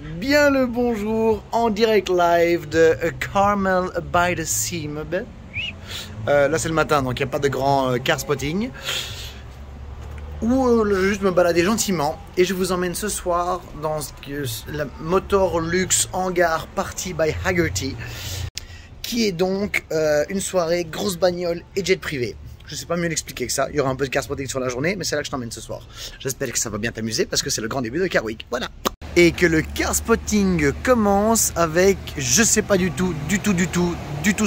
bien le bonjour en direct live de Carmel by the Sea. Là c'est le matin, donc il n'y a pas de grand car spotting. Ou juste me balader gentiment. Et je vous emmène ce soir dans la Motor Luxe Hangar Party by Haggerty, qui est donc une soirée grosse bagnole et jet privé. Je sais pas mieux l'expliquer que ça. Il y aura un peu de car spotting sur la journée, mais c'est là que je t'emmène ce soir. J'espère que ça va bien t'amuser parce que c'est le grand début de Car Week. Voilà. Et que le car spotting commence avec, je sais pas du tout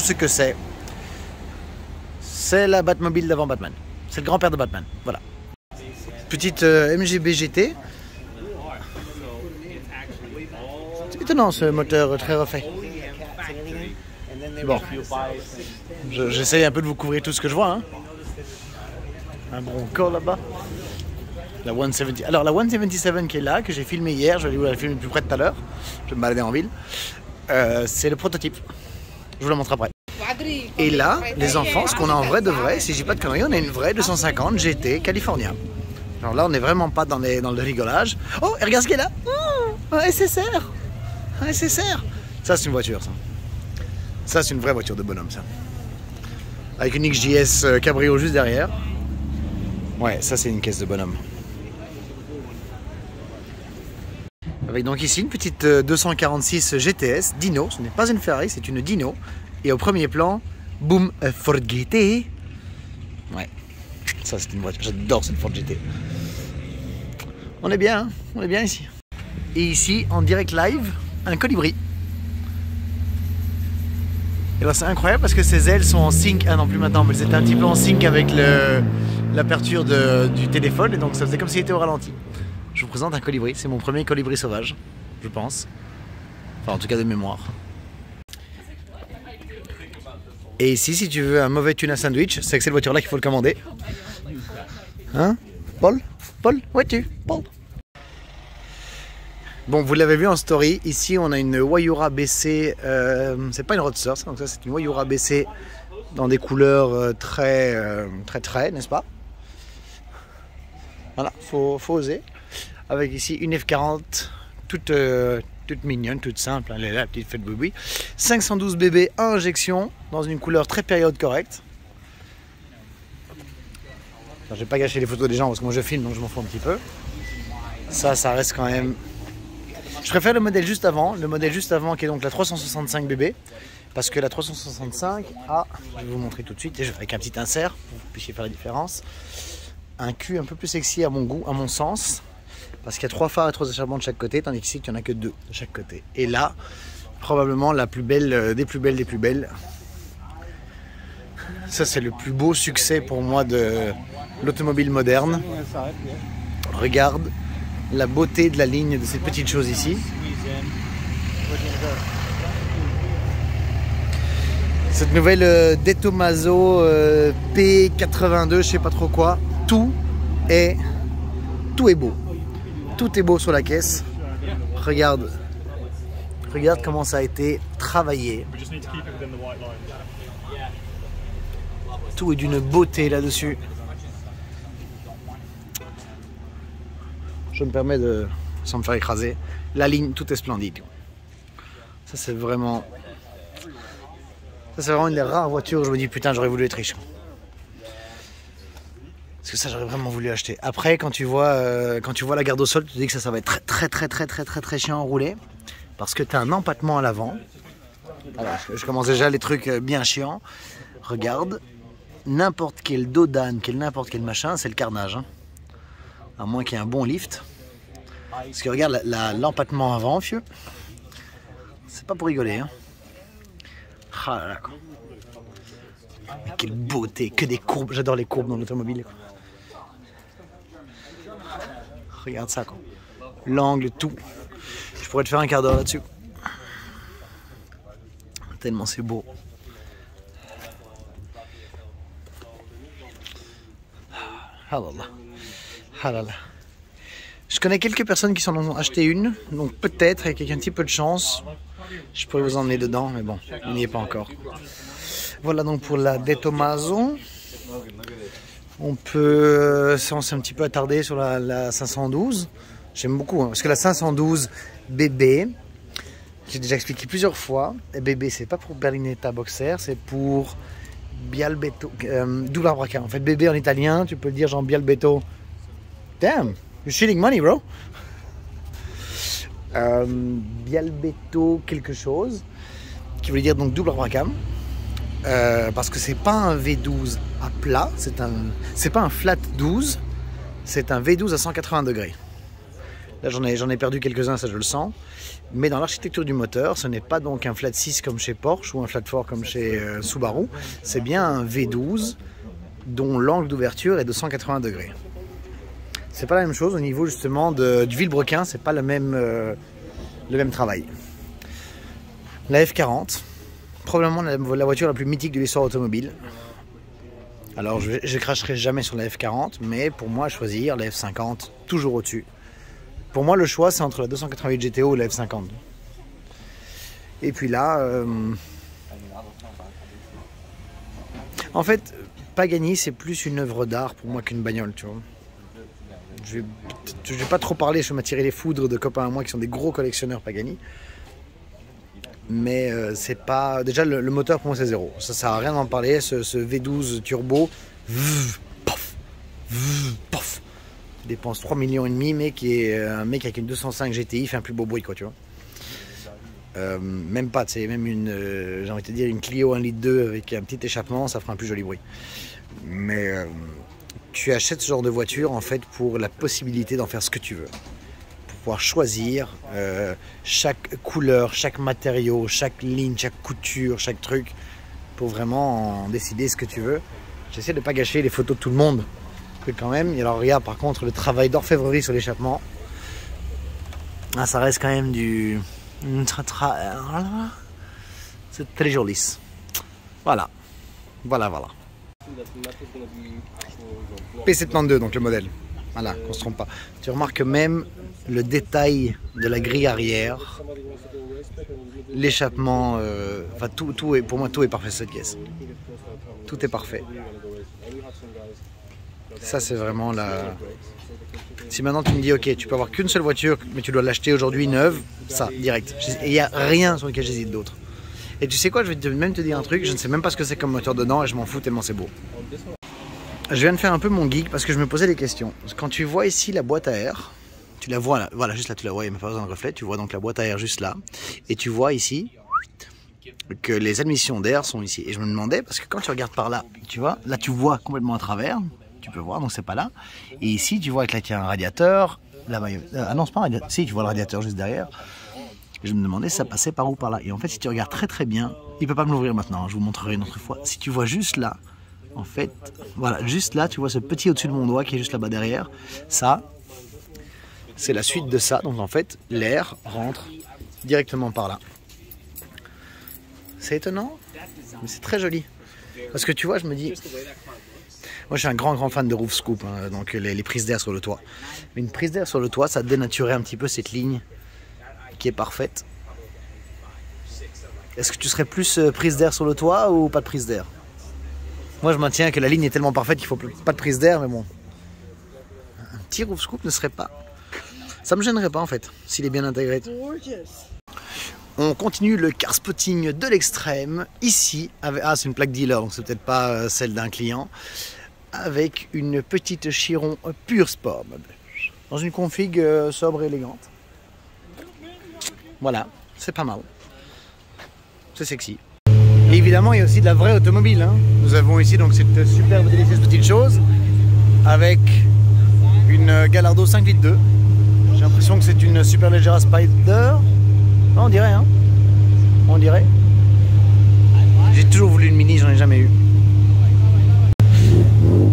ce que c'est. C'est la Batmobile d'avant Batman. C'est le grand-père de Batman. Voilà. Petite MGB GT. C'est étonnant ce moteur très refait. Bon, j'essaye un peu de vous couvrir tout ce que je vois. Hein. Un bon corps là-bas. La 170. Alors la 177 qui est là, que j'ai filmé hier, je vais vous la filmer plus près tout à l'heure. Je vais me balader en ville. C'est le prototype. Je vous le montre après. Et là, les enfants, ce qu'on a en vrai de vrai, si je dis pas de conneries, on a une vraie 250 GT californien. Alors là, on n'est vraiment pas dans le rigolage. Oh, et regarde ce qu'il y a là. Un SSR. Un SSR. Ça, c'est une voiture, ça. Ça, c'est une vraie voiture de bonhomme, ça. Avec une XJS cabrio juste derrière. Ouais, ça, c'est une caisse de bonhomme. Avec donc ici une petite 246 GTS Dino. Ce n'est pas une Ferrari, c'est une Dino. Et au premier plan, boum, Ford GT. Ouais, ça, c'est une voiture. J'adore cette Ford GT. On est bien, hein, on est bien ici. Et ici, en direct live, un colibri. Et ben c'est incroyable parce que ces ailes sont en sync. Ah non, plus maintenant, mais elles étaient un petit peu en sync avec l'aperture du téléphone. Et donc ça faisait comme s'il était au ralenti. Je vous présente un colibri. C'est mon premier colibri sauvage, je pense. Enfin, en tout cas de mémoire. Et ici, si tu veux un mauvais tuna sandwich, c'est avec cette voiture-là qu'il faut le commander. Hein, Paul? Paul? Où es-tu? Paul? Bon, vous l'avez vu en story, ici on a une Wayura BC, c'est pas une Roadster, donc ça c'est une Wayura BC dans des couleurs très, n'est-ce pas? Voilà, faut oser. Avec ici une F40, toute mignonne, toute simple, elle est là, la petite fête boui. 512 BB à injection, dans une couleur très période correcte. Je vais pas gâcher les photos des gens parce que moi je filme, donc je m'en fous un petit peu. Ça reste quand même... Je préfère le modèle juste avant qui est donc la 365 BB, parce que la 365 a, je vais vous montrer tout de suite, avec un petit insert, pour que vous puissiez faire la différence, un cul un peu plus sexy à mon goût, à mon sens, parce qu'il y a 3 phares et 3 échappements de chaque côté, tandis qu'ici il n'y en a que 2 de chaque côté. Et là, probablement la plus belle des plus belles. Ça c'est le plus beau succès pour moi de l'automobile moderne. Regarde la beauté de la ligne de cette petite chose ici. Cette nouvelle De Tomaso P82, je sais pas trop quoi. Tout est beau. Tout est beau sur la caisse. Regarde comment ça a été travaillé. Tout est d'une beauté là-dessus. Je me permets de, sans me faire écraser, la ligne, tout est splendide. Ça c'est vraiment une des rares voitures où je me dis putain j'aurais voulu être riche. Parce que ça j'aurais vraiment voulu acheter. Après quand tu vois la garde au sol, tu te dis que ça va être très chiant à rouler. Parce que tu as un empattement à l'avant. Alors je commence déjà les trucs bien chiants. Regarde, n'importe quel dos d'âne, n'importe quel machin, c'est le carnage. Hein. À moins qu'il y ait un bon lift. Parce que regarde l'empattement avant, vieux. C'est pas pour rigoler. Hein. Ah là là, quoi. Mais quelle beauté, que des courbes. J'adore les courbes dans l'automobile. Regarde ça, quoi. L'angle, tout. Je pourrais te faire un quart d'heure là-dessus. Tellement c'est beau. Ah là là. Ah là là. Je connais quelques personnes qui s'en ont acheté une, donc peut-être avec un petit peu de chance, je pourrais vous emmener dedans, mais bon, on n'y est pas encore. Voilà donc pour la De Tomaso. On s'est un petit peu attardé sur la 512. J'aime beaucoup, hein, parce que la 512 BB, j'ai déjà expliqué plusieurs fois. BB, c'est pas pour Berlinetta Boxer, c'est pour Bialbetto, double arbraca. En fait, BB en italien, tu peux le dire genre Bialbetto. Damn, you're shitting money, bro. Bialbetto quelque chose, qui veut dire donc double arbraca. Parce que c'est pas un V12 à plat, c'est pas un flat 12, c'est un V12 à 180 degrés. Là j'en ai perdu quelques-uns, ça je le sens. Mais dans l'architecture du moteur, ce n'est pas donc un flat 6 comme chez Porsche ou un flat 4 comme chez Subaru. C'est bien un V12 dont l'angle d'ouverture est de 180 degrés. C'est pas la même chose au niveau justement du vilebrequin, c'est pas le même travail. La F40. Probablement la voiture la plus mythique de l'histoire automobile. Alors je cracherai jamais sur la F40, mais pour moi à choisir la F50 toujours au-dessus. Pour moi le choix c'est entre la 288 GTO et la F50. Et puis là, en fait Pagani c'est plus une œuvre d'art pour moi qu'une bagnole, tu vois. Je vais pas trop parler, je vais m'attirer les foudres de copains à moi qui sont des gros collectionneurs Pagani. Mais c'est pas... Déjà le moteur pour moi c'est zéro. Ça sert à rien d'en parler, ce V12 turbo. Pof, il dépense 3,5 millions, mais qui est un mec avec une 205 GTI fait un plus beau bruit quoi, tu vois. Même pas, c'est même une, j'ai envie de te dire une Clio 1,2 litre avec un petit échappement, ça fera un plus joli bruit. Mais tu achètes ce genre de voiture en fait pour la possibilité d'en faire ce que tu veux. Pouvoir choisir chaque couleur, chaque matériau, chaque ligne, chaque couture, chaque truc pour vraiment en décider ce que tu veux. J'essaie de ne pas gâcher les photos de tout le monde quand même. Et alors regarde par contre le travail d'orfèvrerie sur l'échappement. Ah, ça reste quand même du... C'est très joli. Voilà. P72 donc le modèle. Voilà, qu'on se trompe pas. Tu remarques même le détail de la grille arrière, l'échappement, enfin tout est, pour moi tout est parfait cette pièce. Tout est parfait. Ça c'est vraiment la... Si maintenant tu me dis ok, tu peux avoir qu'une seule voiture, mais tu dois l'acheter aujourd'hui neuve, ça, direct. Et il n'y a rien sur lequel j'hésite d'autre. Et tu sais quoi, je vais même te dire un truc, je ne sais même pas ce que c'est comme moteur dedans et je m'en fous tellement c'est beau. Je viens de faire un peu mon geek parce que je me posais des questions. Quand tu vois ici la boîte à air, tu la vois là, voilà, juste là tu la vois, il n'y a même pas besoin de reflet, tu vois donc la boîte à air juste là. Et tu vois ici que les admissions d'air sont ici. Et je me demandais, parce que quand tu regardes par là, tu vois, là tu vois complètement à travers, tu peux voir, donc c'est pas là. Et ici tu vois que là il y a un radiateur, là-bas, ah non c'est pas un radiateur, si tu vois le radiateur juste derrière. Et je me demandais si ça passait par où par là. Et en fait si tu regardes très très bien, il peut pas me l'ouvrir maintenant, je vous montrerai une autre fois. Si tu vois juste là, en fait, voilà, juste là, tu vois ce petit au-dessus de mon doigt qui est juste là-bas derrière. Ça, c'est la suite de ça. Donc en fait, l'air rentre directement par là. C'est étonnant, mais c'est très joli. Parce que tu vois, je me dis... Moi, je suis un grand fan de roof scoop, hein, donc les prises d'air sur le toit. Mais une prise d'air sur le toit, ça dénaturait un petit peu cette ligne qui est parfaite. Est-ce que tu serais plus prise d'air sur le toit ou pas de prise d'air? Moi je maintiens que la ligne est tellement parfaite qu'il ne faut pas de prise d'air, mais bon. Un petit roof scoop ne serait pas... Ça me gênerait pas en fait, s'il est bien intégré. On continue le car spotting de l'extrême, ici, avec... Ah c'est une plaque dealer, donc c'est peut-être pas celle d'un client. Avec une petite Chiron pure sport. Dans une config sobre et élégante. Voilà, c'est pas mal. C'est sexy. Et évidemment, il y a aussi de la vraie automobile. Hein. Nous avons ici donc cette superbe délicieuse petite chose avec une Gallardo 5,2 litres. J'ai l'impression que c'est une Superleggera Spider. Oh, on dirait, hein. On dirait. J'ai toujours voulu une Mini, j'en ai jamais eu.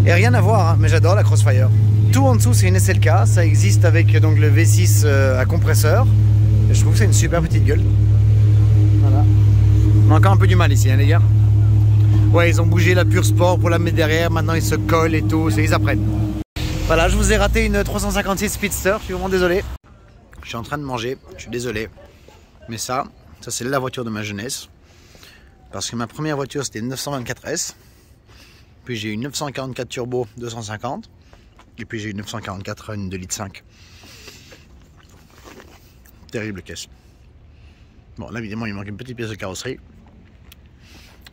Et rien à voir, hein, mais j'adore la Crossfire. Tout en dessous, c'est une SLK. Ça existe avec donc le V6 à compresseur. Et je trouve que c'est une super petite gueule. Voilà. On a encore un peu du mal ici, hein, les gars. Ouais, ils ont bougé la pure sport pour la mettre derrière. Maintenant, ils se collent et tout. Ils apprennent. Voilà, je vous ai raté une 356 Speedster. Je suis vraiment désolé. Je suis en train de manger. Je suis désolé. Mais ça c'est la voiture de ma jeunesse. Parce que ma première voiture, c'était une 924S. Puis j'ai eu une 944 Turbo 250. Et puis j'ai eu une 944 Run 2,5 litres. Terrible caisse. Bon, là, évidemment, il manque une petite pièce de carrosserie.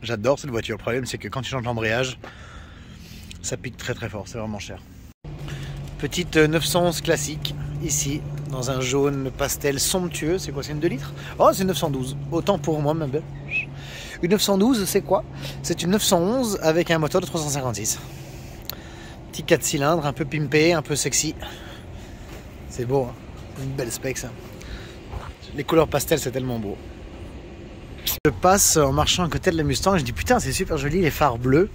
J'adore cette voiture. Le problème, c'est que quand tu changes l'embrayage, ça pique très très fort. C'est vraiment cher. Petite 911 classique, ici, dans un jaune pastel somptueux. C'est quoi, c'est une 2 litres? Oh, c'est une 912. Autant pour moi, ma belle. Une 912, c'est quoi? C'est une 911 avec un moteur de 356. Petit 4 cylindres, un peu pimpé, un peu sexy. C'est beau, hein? Une belle spec, ça. Les couleurs pastel, c'est tellement beau. Je passe en marchant à côté de la Mustang et je dis putain, c'est super joli les phares bleus.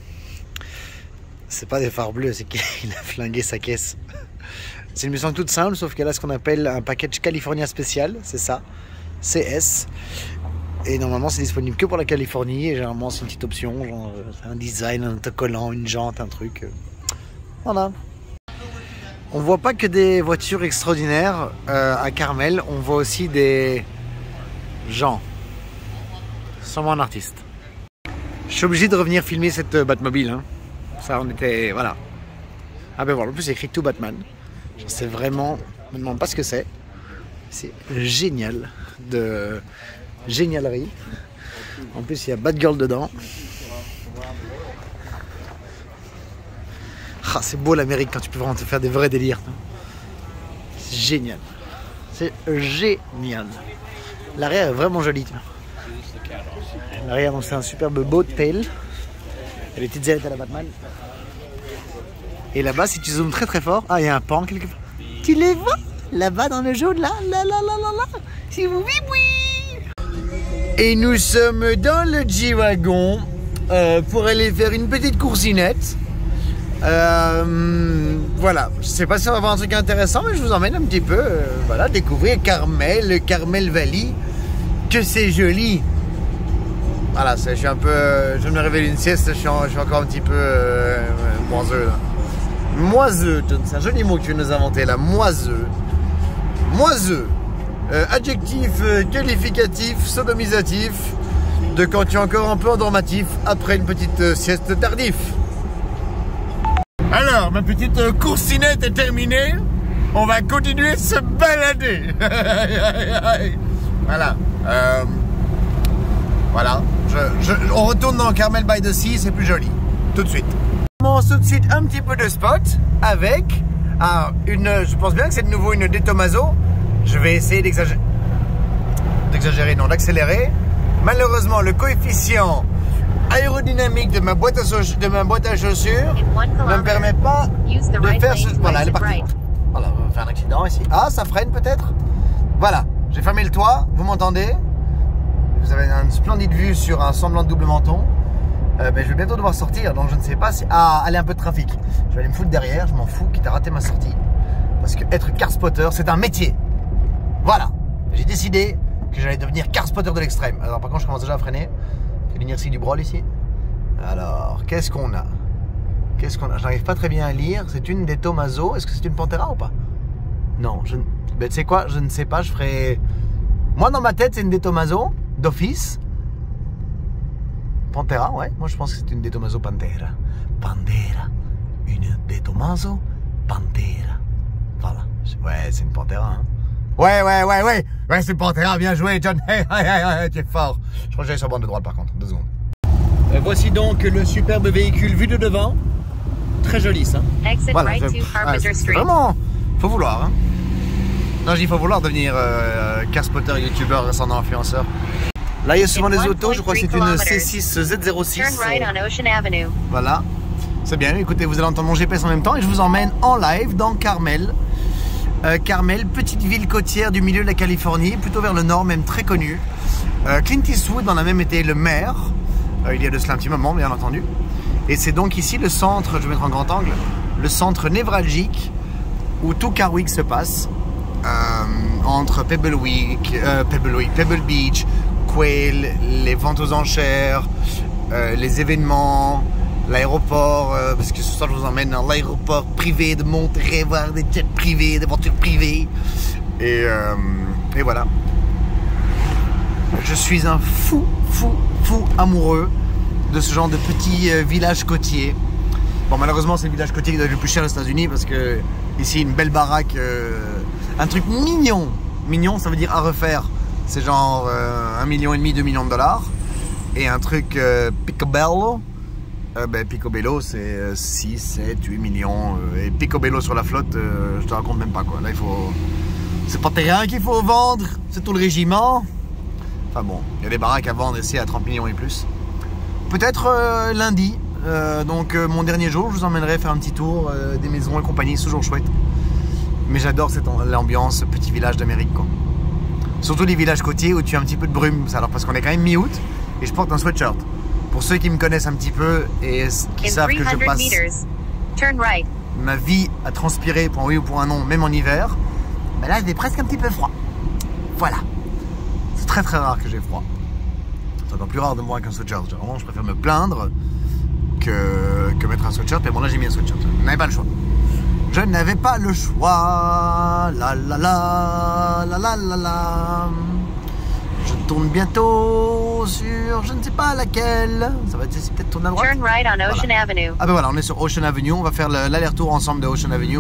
C'est pas des phares bleus, c'est qu'il a flingué sa caisse. C'est une Mustang toute simple, sauf qu'elle a ce qu'on appelle un package California spécial, c'est ça, CS. Et normalement, c'est disponible que pour la Californie. Et généralement, c'est une petite option, genre un design, un autocollant, une jante, un truc. Voilà. On voit pas que des voitures extraordinaires à Carmel, on voit aussi des gens. Sûrement un artiste. Je suis obligé de revenir filmer cette Batmobile. Hein. Ça, on était. Voilà. Ah ben voilà, en plus, c'est écrit tout Batman. Je sais vraiment. Je me demande pas ce que c'est. C'est génial. De génialerie. En plus, il y a Batgirl dedans. Ah, c'est beau l'Amérique quand tu peux vraiment te faire des vrais délires. C'est génial. C'est génial. L'arrière est vraiment joli. L'arrière, c'est un superbe boat tail. Et les petites ailettes à la Batman. Et là-bas, si tu zoomes très très fort, ah, il y a un pan quelque part. Tu les vois là-bas dans le jaune, là, là, là, là, là, là. Si vous oui, oui. Et nous sommes dans le G-Wagon pour aller faire une petite coursinette. Voilà, je sais pas si on va voir un truc intéressant, mais je vous emmène un petit peu, voilà, découvrir Carmel, Carmel Valley, que c'est joli. Voilà, je suis un peu, je viens de me réveiller une sieste, je suis encore un petit peu moiseux là. Moiseux, c'est un joli mot que tu nous as inventé là, moiseux. Moiseux, adjectif qualificatif, sodomisatif, de quand tu es encore un peu endormatif après une petite sieste tardive. Alors, ma petite coursinette est terminée. On va continuer de se balader. Voilà. Voilà. On retourne dans Carmel by the Sea, c'est plus joli. Tout de suite. On commence tout de suite un petit peu de spot avec je pense bien que c'est de nouveau une De Tomaso. Je vais essayer d'exagérer, non, d'accélérer. Malheureusement, le coefficient aérodynamique de ma boîte à chaussures ne me permet pas de faire ce... Voilà, elle est partie. Voilà, on va faire un accident ici. Ah, ça freine peut-être. Voilà, j'ai fermé le toit, vous m'entendez? Vous avez une splendide vue sur un semblant de double menton. Je vais bientôt devoir sortir, donc je ne sais pas si... Ah, allez, un peu de trafic. Je vais aller me foutre derrière, je m'en fous quitte à rater ma sortie. Parce que être car spotter, c'est un métier. Voilà, j'ai décidé que j'allais devenir car spotter de l'extrême. Alors par contre, je commence déjà à freiner. L'inertie du brol ici. Alors, qu'est-ce qu'on a? Qu'est-ce qu'on a? Je n'arrive pas très bien à lire. C'est une De Tomaso. Est-ce que c'est une Pantera ou pas? Non, ben, tu sais quoi? Je ne sais pas. Je ferai... Moi, dans ma tête, c'est une De Tomaso d'office. Pantera, ouais. Moi, je pense que c'est une De Tomaso Pantera. Pantera. Une De Tomaso Pantera. Voilà. Ouais, c'est une Pantera, hein. Ouais, c'est une Pantera, bien joué, John. Hey, tu es fort. Je crois que j'allais sur la bande de droite par contre, 2 secondes. Voici donc le superbe véhicule vu de devant. Très joli ça. Voilà, vraiment, faut vouloir. Hein. Non, je dis faut vouloir devenir car spotter, youtubeur, descendant influenceur. Là, il y a souvent des autos, je crois que c'est une C6 Z06. Voilà, c'est bien, écoutez, vous allez entendre mon GPS en même temps et je vous emmène en live dans Carmel. Carmel, petite ville côtière du milieu de la Californie, plutôt vers le nord, même très connue. Clint Eastwood en a même été le maire, il y a de cela un petit moment, bien entendu. Et c'est donc ici le centre, je vais mettre en grand angle, le centre névralgique où tout Car Week se passe, entre Pebble Beach, Quail, les ventes aux enchères, les événements, l'aéroport, parce que ce soir je vous emmène dans l'aéroport privé de Monterrey, voir des jets privés, des voitures privées. Et voilà. Je suis un fou amoureux de ce genre de petit village côtier. Bon, malheureusement, c'est le village côtier qui doit être le plus cher aux États-Unis parce que ici, une belle baraque, un truc mignon mignon, ça veut dire à refaire. C'est genre 1,5 million, 2 millions de dollars. Et un truc Picobello, Picobello c'est 6, 7, 8 millions. Et Picobello sur la flotte, je te raconte même pas quoi. Là il faut... C'est pas terrain qu'il faut vendre, c'est tout le régiment. Enfin bon, il y a des baraques à vendre ici à 30 millions et plus. Peut-être lundi, donc mon dernier jour, je vous emmènerai faire un petit tour des maisons et compagnie, c'est toujours chouette. Mais j'adore l'ambiance petit village d'Amérique quoi. Surtout les villages côtiers où tu as un petit peu de brume, alors parce qu'on est quand même mi-août et je porte un sweatshirt. Pour ceux qui me connaissent un petit peu et qui savent que je passe ma vie à transpirer pour un oui ou pour un non, même en hiver, ben là il est presque un petit peu froid. Voilà. C'est très très rare que j'ai froid. C'est encore plus rare de me voir avec un sweatshirt. Vraiment, je préfère me plaindre que mettre un sweatshirt. Mais bon là j'ai mis un sweatshirt. Je n'avais pas le choix. Je n'avais pas le choix. La la la la la la la. Je tourne bientôt sur je ne sais pas laquelle. Ça va peut-être tourner à droite. Turn right on Ocean Avenue. Ah ben voilà, on est sur Ocean Avenue. On va faire l'aller-retour ensemble de Ocean Avenue.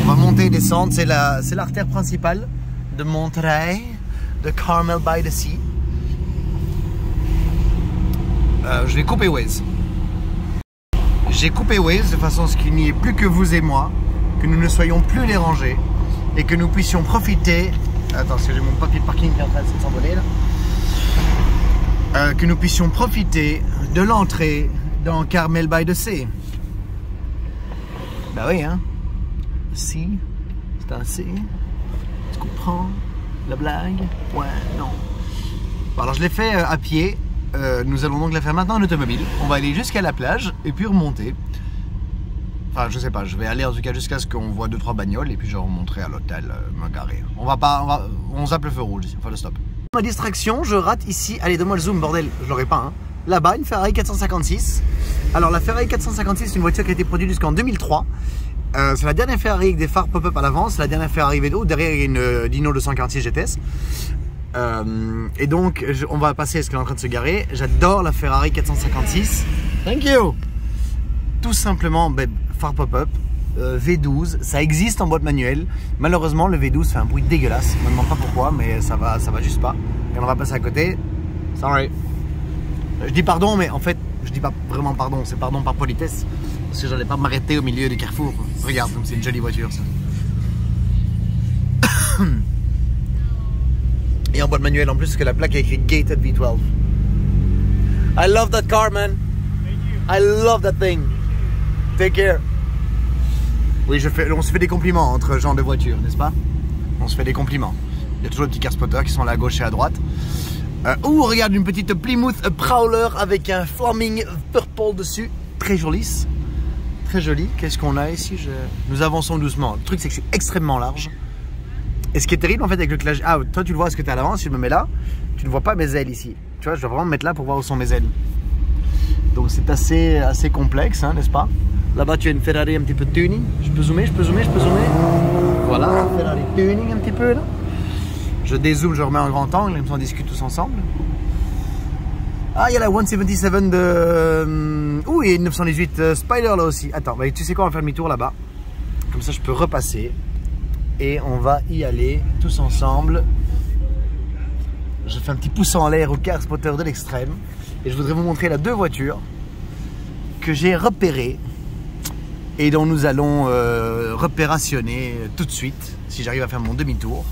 On va monter et descendre. C'est l'artère principale de Monterey, de Carmel by the Sea. Je vais couper Waze. J'ai coupé Waze de façon à ce qu'il n'y ait plus que vous et moi, que nous ne soyons plus dérangés et que nous puissions profiter. Attends, parce que j'ai mon papier de parking qui est en train de s'envoler là. Que nous puissions profiter de l'entrée dans Carmel by the Sea. Bah oui, hein. Sea, c'est un C. Tu comprends la blague? Ouais, non. Bon, alors je l'ai fait à pied. Nous allons donc la faire maintenant en automobile. On va aller jusqu'à la plage et puis remonter. Enfin, je sais pas, je vais aller en tout cas jusqu'à ce qu'on voit 2-3 bagnoles et puis je remonterai à l'hôtel me garer. On zappe le feu rouge ici, enfin le stop. Ma distraction, je rate ici. Allez, donne-moi le zoom, bordel, je l'aurai pas. Hein. Là-bas, une Ferrari 456. Alors, la Ferrari 456, c'est une voiture qui a été produite jusqu'en 2003. C'est la dernière Ferrari avec des phares pop-up à l'avant. C'est la dernière Ferrari V2. Derrière, il y a une Dino 246 GTS. Et donc, on va passer à ce qu'elle est en train de se garer. J'adore la Ferrari 456. Thank you. Tout simplement, phare pop-up, V12. Ça existe en boîte manuelle. Malheureusement, le V12 fait un bruit dégueulasse. Je me demande pas pourquoi, mais ça va juste pas. Et on va passer à côté. Sorry. Je dis pardon, mais en fait, je dis pas vraiment pardon. C'est pardon par politesse. Parce que j'allais pas m'arrêter au milieu du carrefour. Regarde, comme c'est une jolie voiture, ça. Et en boîte manuelle en plus, parce que la plaque a écrit Gated V12. I love that car, man. I love that thing. Take care. Oui, on se fait des compliments entre gens de voiture, n'est-ce pas? On se fait des compliments. Il y a toujours des petits car spotters qui sont là à gauche et à droite. Regarde une petite Plymouth Prowler avec un Flaming Purple dessus. Très joli. Très joli. Qu'est-ce qu'on a ici? Nous avançons doucement. Le truc, c'est que je suis extrêmement large. Et ce qui est terrible en fait avec le clash. Ah, toi tu le vois ce que tu es à l'avant. Si je me mets là, tu ne vois pas mes ailes ici. Tu vois, je dois vraiment me mettre là pour voir où sont mes ailes. Donc c'est assez complexe, hein, n'est-ce pas? Là-bas tu as une Ferrari un petit peu de tuning. Je peux zoomer. Voilà, Ferrari tuning un petit peu là. Je dézoome, je remets en grand angle, et on discute tous ensemble. Ah, il y a la 177 de... Ouh, il y a une 918 Spider là aussi. Attends, bah, tu sais quoi, on va faire demi-tour là-bas. Comme ça je peux repasser. Et on va y aller tous ensemble. Je fais un petit pouce en l'air au car spotter de l'extrême. Et je voudrais vous montrer là 2 voitures que j'ai repérées et dont nous allons repérationner tout de suite si j'arrive à faire mon demi-tour.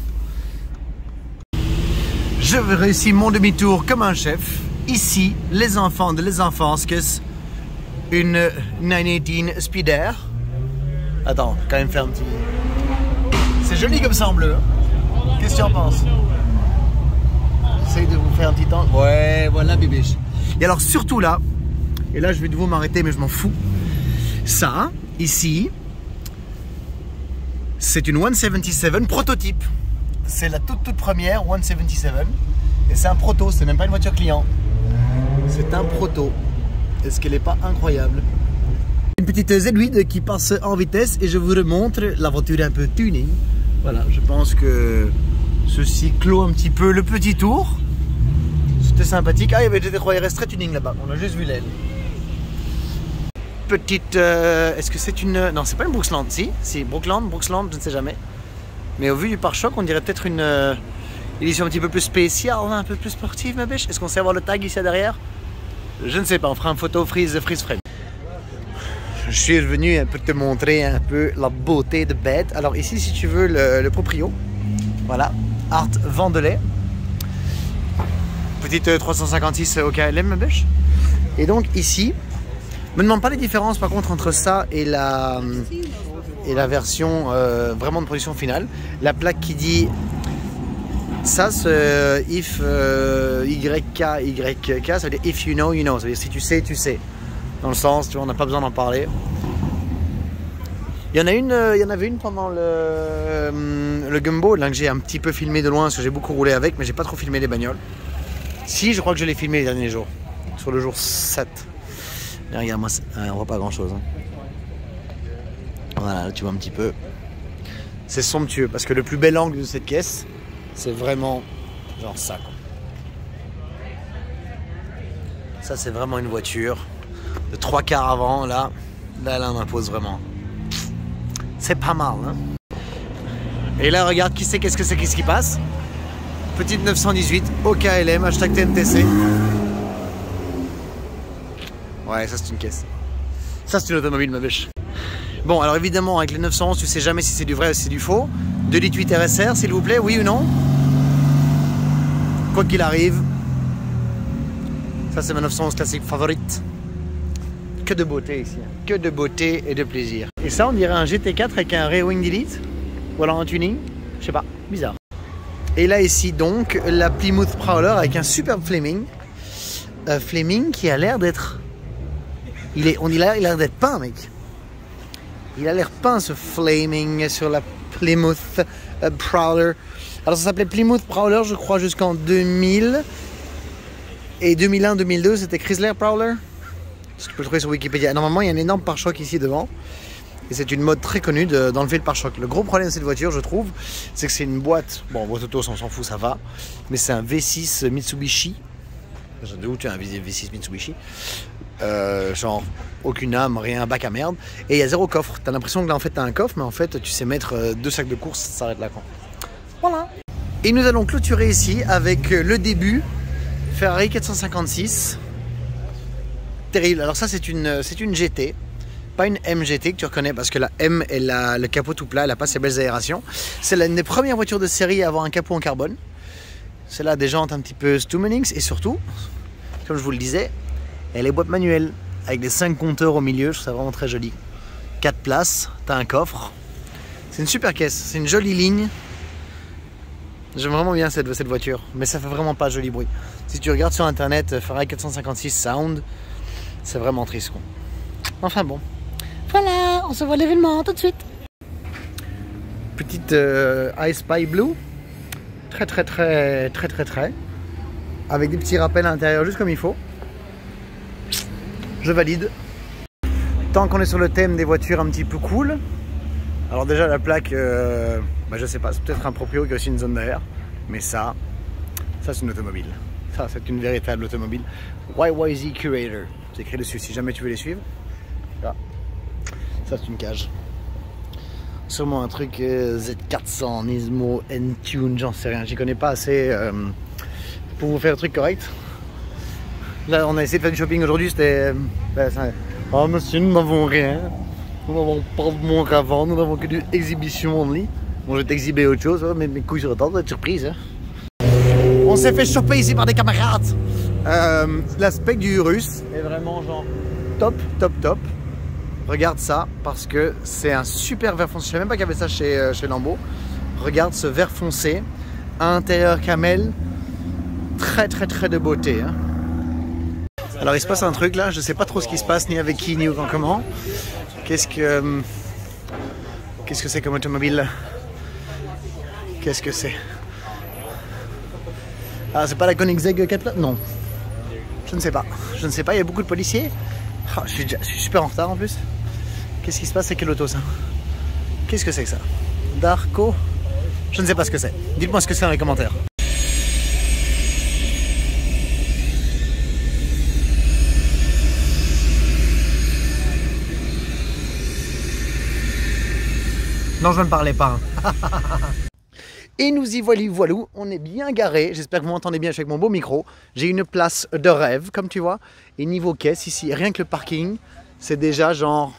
Je réussis mon demi-tour comme un chef. Ici, les enfants de les Enfanskes, une 918 Speeder. Attends, quand même faire un petit... C'est joli comme ça en bleu. Hein. Qu'est-ce que tu en penses? J'essaye de vous faire un petit temps. Ouais, voilà bébé. Et alors surtout là, et là je vais de vous m'arrêter mais je m'en fous. Ça, ici, c'est une 177 prototype. C'est la toute première 177. Et c'est un proto, c'est même pas une voiture client. C'est un proto. Est-ce qu'elle n'est pas incroyable? Une petite Z8 qui passe en vitesse et je vous remontre la voiture un peu tuning. Voilà, je pense que ceci clôt un petit peu le petit tour. C'était sympathique. Ah, il y avait GT3 RS très tuning là-bas. On a juste vu l'aile. Petite... Est-ce que c'est une... Non, c'est pas une Brooksland, si. C'est Brooksland, je ne sais jamais. Mais au vu du pare-choc, on dirait peut-être une édition un petit peu plus spéciale, un peu plus sportive, ma biche. Est-ce qu'on sait avoir le tag ici derrière? Je ne sais pas, on fera une photo freeze frame. Je suis venu un peu te montrer un peu la beauté de bête. Alors ici, si tu veux, le proprio. Voilà, Art Vandelay. Petite 356 au KLM, ma biche. Et donc ici, me demande pas les différences par contre entre ça et la version vraiment de production finale. La plaque qui dit ça, c'est if YK, ça veut dire if you know, you know. Ça veut dire si tu sais, tu sais. Dans le sens, tu vois, on n'a pas besoin d'en parler. Il y en avait une pendant le Gumbo, là que j'ai un petit peu filmé de loin, parce que j'ai beaucoup roulé avec, mais j'ai pas trop filmé les bagnoles. Si, je crois que je l'ai filmé les derniers jours, sur le jour 7. Mais regarde, moi, on voit pas grand chose. Hein. Voilà, là, tu vois un petit peu. C'est somptueux, parce que le plus bel angle de cette caisse, c'est vraiment genre ça, quoi. Ça, c'est vraiment une voiture de 3/4 avant, là on impose vraiment. C'est pas mal, hein. Et là, regarde, qui sait qu'est-ce qui passe. Petite 918 au KLM, hashtag TNTC. Ouais, ça c'est une caisse. Ça c'est une automobile, ma biche. Bon, alors évidemment, avec les 911, tu sais jamais si c'est du vrai ou si c'est du faux. 2,8 litres RSR, s'il vous plaît, oui ou non? Quoi qu'il arrive. Ça c'est ma 911 classique favorite. Que de beauté ici, hein. Que de beauté et de plaisir. Et ça, on dirait un GT4 avec un Rear Wing Delete. Ou alors un tuning, je sais pas, bizarre. Et là ici donc, la Plymouth Prowler avec un superbe Fleming. Fleming qui a l'air d'être... Il a l'air d'être peint, mec. Il a l'air peint, ce Fleming sur la Plymouth Prowler. Alors ça s'appelait Plymouth Prowler, je crois, jusqu'en 2000. Et 2001-2002, c'était Chrysler Prowler. Ce que tu peux trouver sur Wikipédia. Normalement, il y a un énorme pare-choc ici devant. Et c'est une mode très connue d'enlever le pare-choc. Le gros problème de cette voiture, je trouve, c'est que c'est une boîte. Bon, boîte auto, on s'en fout, ça va. Mais c'est un V6 Mitsubishi. D'où tu as un V6 Mitsubishi. Genre, aucune âme, rien, bac à merde. Et il y a zéro coffre. T'as l'impression que là, en fait, t'as un coffre, mais en fait, tu sais mettre 2 sacs de course, ça s'arrête là, quoi. Voilà. Et nous allons clôturer ici avec le début. Ferrari 456. Terrible. Alors ça, c'est une GT. Pas une MGT que tu reconnais parce que la M, elle a le capot tout plat, elle n'a pas ses belles aérations. C'est l'une des premières voitures de série à avoir un capot en carbone. C'est là des jantes un petit peu Stumanix et surtout, comme je vous le disais, elle est boîte manuelle avec des 5 compteurs au milieu, je trouve ça vraiment très joli. 4 places, t'as un coffre. C'est une super caisse, c'est une jolie ligne. J'aime vraiment bien cette voiture, mais ça fait vraiment pas joli bruit. Si tu regardes sur internet Ferrari 456 Sound, c'est vraiment triste, quoi. Enfin bon. Voilà, on se voit à l'événement tout de suite. Petite Ice Pie Blue. Très. Avec des petits rappels à l'intérieur juste comme il faut. Je valide. Tant qu'on est sur le thème des voitures un petit peu cool. Alors déjà la plaque, je sais pas, c'est peut-être un proprio qui a aussi une zone d'air. Mais ça c'est une automobile. Ça c'est une véritable automobile. YYZ Curator. C'est écrit dessus si jamais tu veux les suivre. Là. Ça c'est une cage. Sûrement un truc Z400, Nismo, N-Tune, j'en sais rien. J'y connais pas assez pour vous faire un truc correct. Là on a essayé de faire du shopping aujourd'hui, c'était... oh monsieur, nous n'avons rien. Nous n'avons pas de montre à vendre, nous n'avons que du exhibition only. Bon, je vais t'exhiber autre chose, mais mes couilles sur le temps, ça va être surprise. Hein. On s'est fait choper ici par des camarades. L'aspect du Urus est vraiment genre top. Regarde ça, parce que c'est un super vert foncé. Je ne savais même pas qu'il y avait ça chez Lambo. Regarde ce vert foncé, intérieur camel, très de beauté. Hein. Alors il se passe un truc là, je ne sais pas trop ce qui se passe, ni avec qui, ni comment. Qu'est-ce que c'est comme automobile? Qu'est-ce que c'est? Ah, c'est pas la Koenigsegg 4 là? Non. Je ne sais pas. Il y a beaucoup de policiers. Oh, je suis super en retard en plus. Qu'est-ce qui se passe? C'est quelle auto ça? Qu'est-ce que c'est que ça? Darko? Je ne sais pas ce que c'est. Dites-moi ce que c'est dans les commentaires. Non, je ne parlais pas. Et nous y voilou, on est bien garé. J'espère que vous m'entendez bien avec mon beau micro. J'ai une place de rêve, comme tu vois. Et niveau caisse, ici, rien que le parking, c'est déjà genre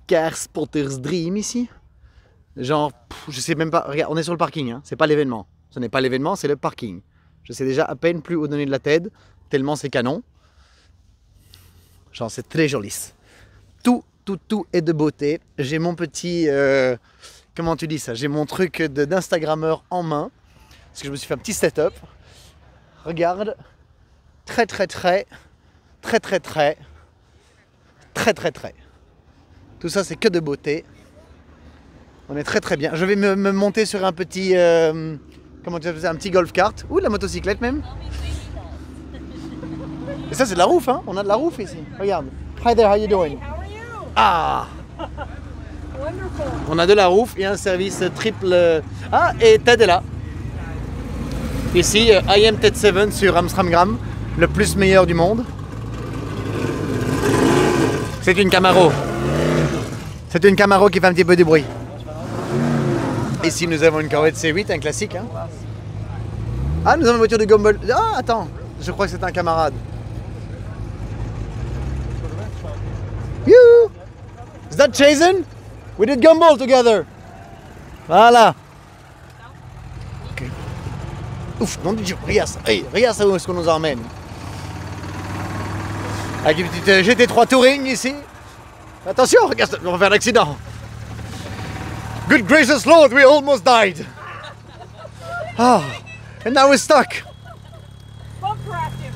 Car Spotters Dream ici. Genre, je sais même pas. Regarde, on est sur le parking, hein. C'est pas l'événement. Ce n'est pas l'événement, c'est le parking. Je sais déjà à peine plus où donner de la tête, tellement c'est canon. Genre, c'est très joli. Tout est de beauté. J'ai mon petit... comment tu dis ça? J'ai mon truc d'Instagrammeur en main. Parce que je me suis fait un petit setup. Regarde. Très. Tout ça, c'est que de beauté. On est très bien. Je vais me monter sur un petit... comment tu appelles ça? Un petit golf kart. Ou la motocyclette même. Et ça, c'est de la rouf, hein? On a de la rouf ici. Regarde. Hi there, how you doing? Ah! On a de la rouf et un service triple... Ah, et Ted est là. Ici, I am Ted 7 sur Amstramgram, le plus meilleur du monde. C'est une Camaro. C'est une Camaro qui fait un petit peu de bruit. Ici, nous avons une Corvette C8, un classique. Hein. Ah, nous avons une voiture de Gumball. Ah, attends, je crois que c'est un camarade. You! Is that Jason? We did Gumball together. Voilà. Okay. Ouf, non du Dieu, regarde ça. Hey, regarde ça où est-ce qu'on nous emmène. Avec une petite GT3 Touring ici. Attention, regarde ça, on va faire un accident. Good gracious Lord, we almost died. Oh, and now we're stuck. Bumper after him,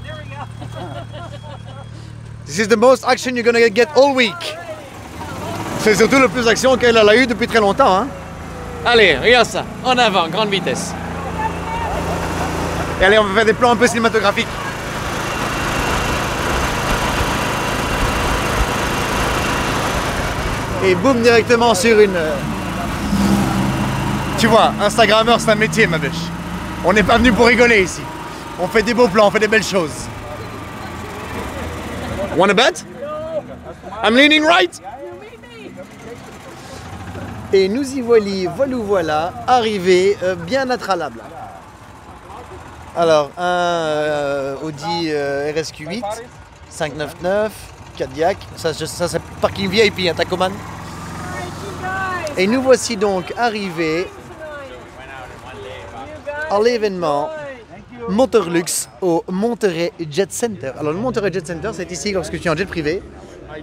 there we go. This is the most action you're gonna get all week. C'est surtout le plus d'action qu'elle a eu depuis très longtemps. Hein? Allez, regarde ça. En avant, grande vitesse. Et allez, on va faire des plans un peu cinématographiques. Et boum, directement sur une... Tu vois, Instagrammeur, c'est un métier, ma biche. On n'est pas venu pour rigoler ici. On fait des beaux plans, on fait des belles choses. Wanna bet? I'm leaning right. Et nous y voilà, arrivés bien à Tralab. Alors, un Audi RSQ8, 599, Cadillac, ça c'est parking VIP, un Tacoman. Et nous voici donc arrivés à l'événement Motorlux au Monterey Jet Center. Alors le Monterey Jet Center, c'est ici lorsque tu es en jet privé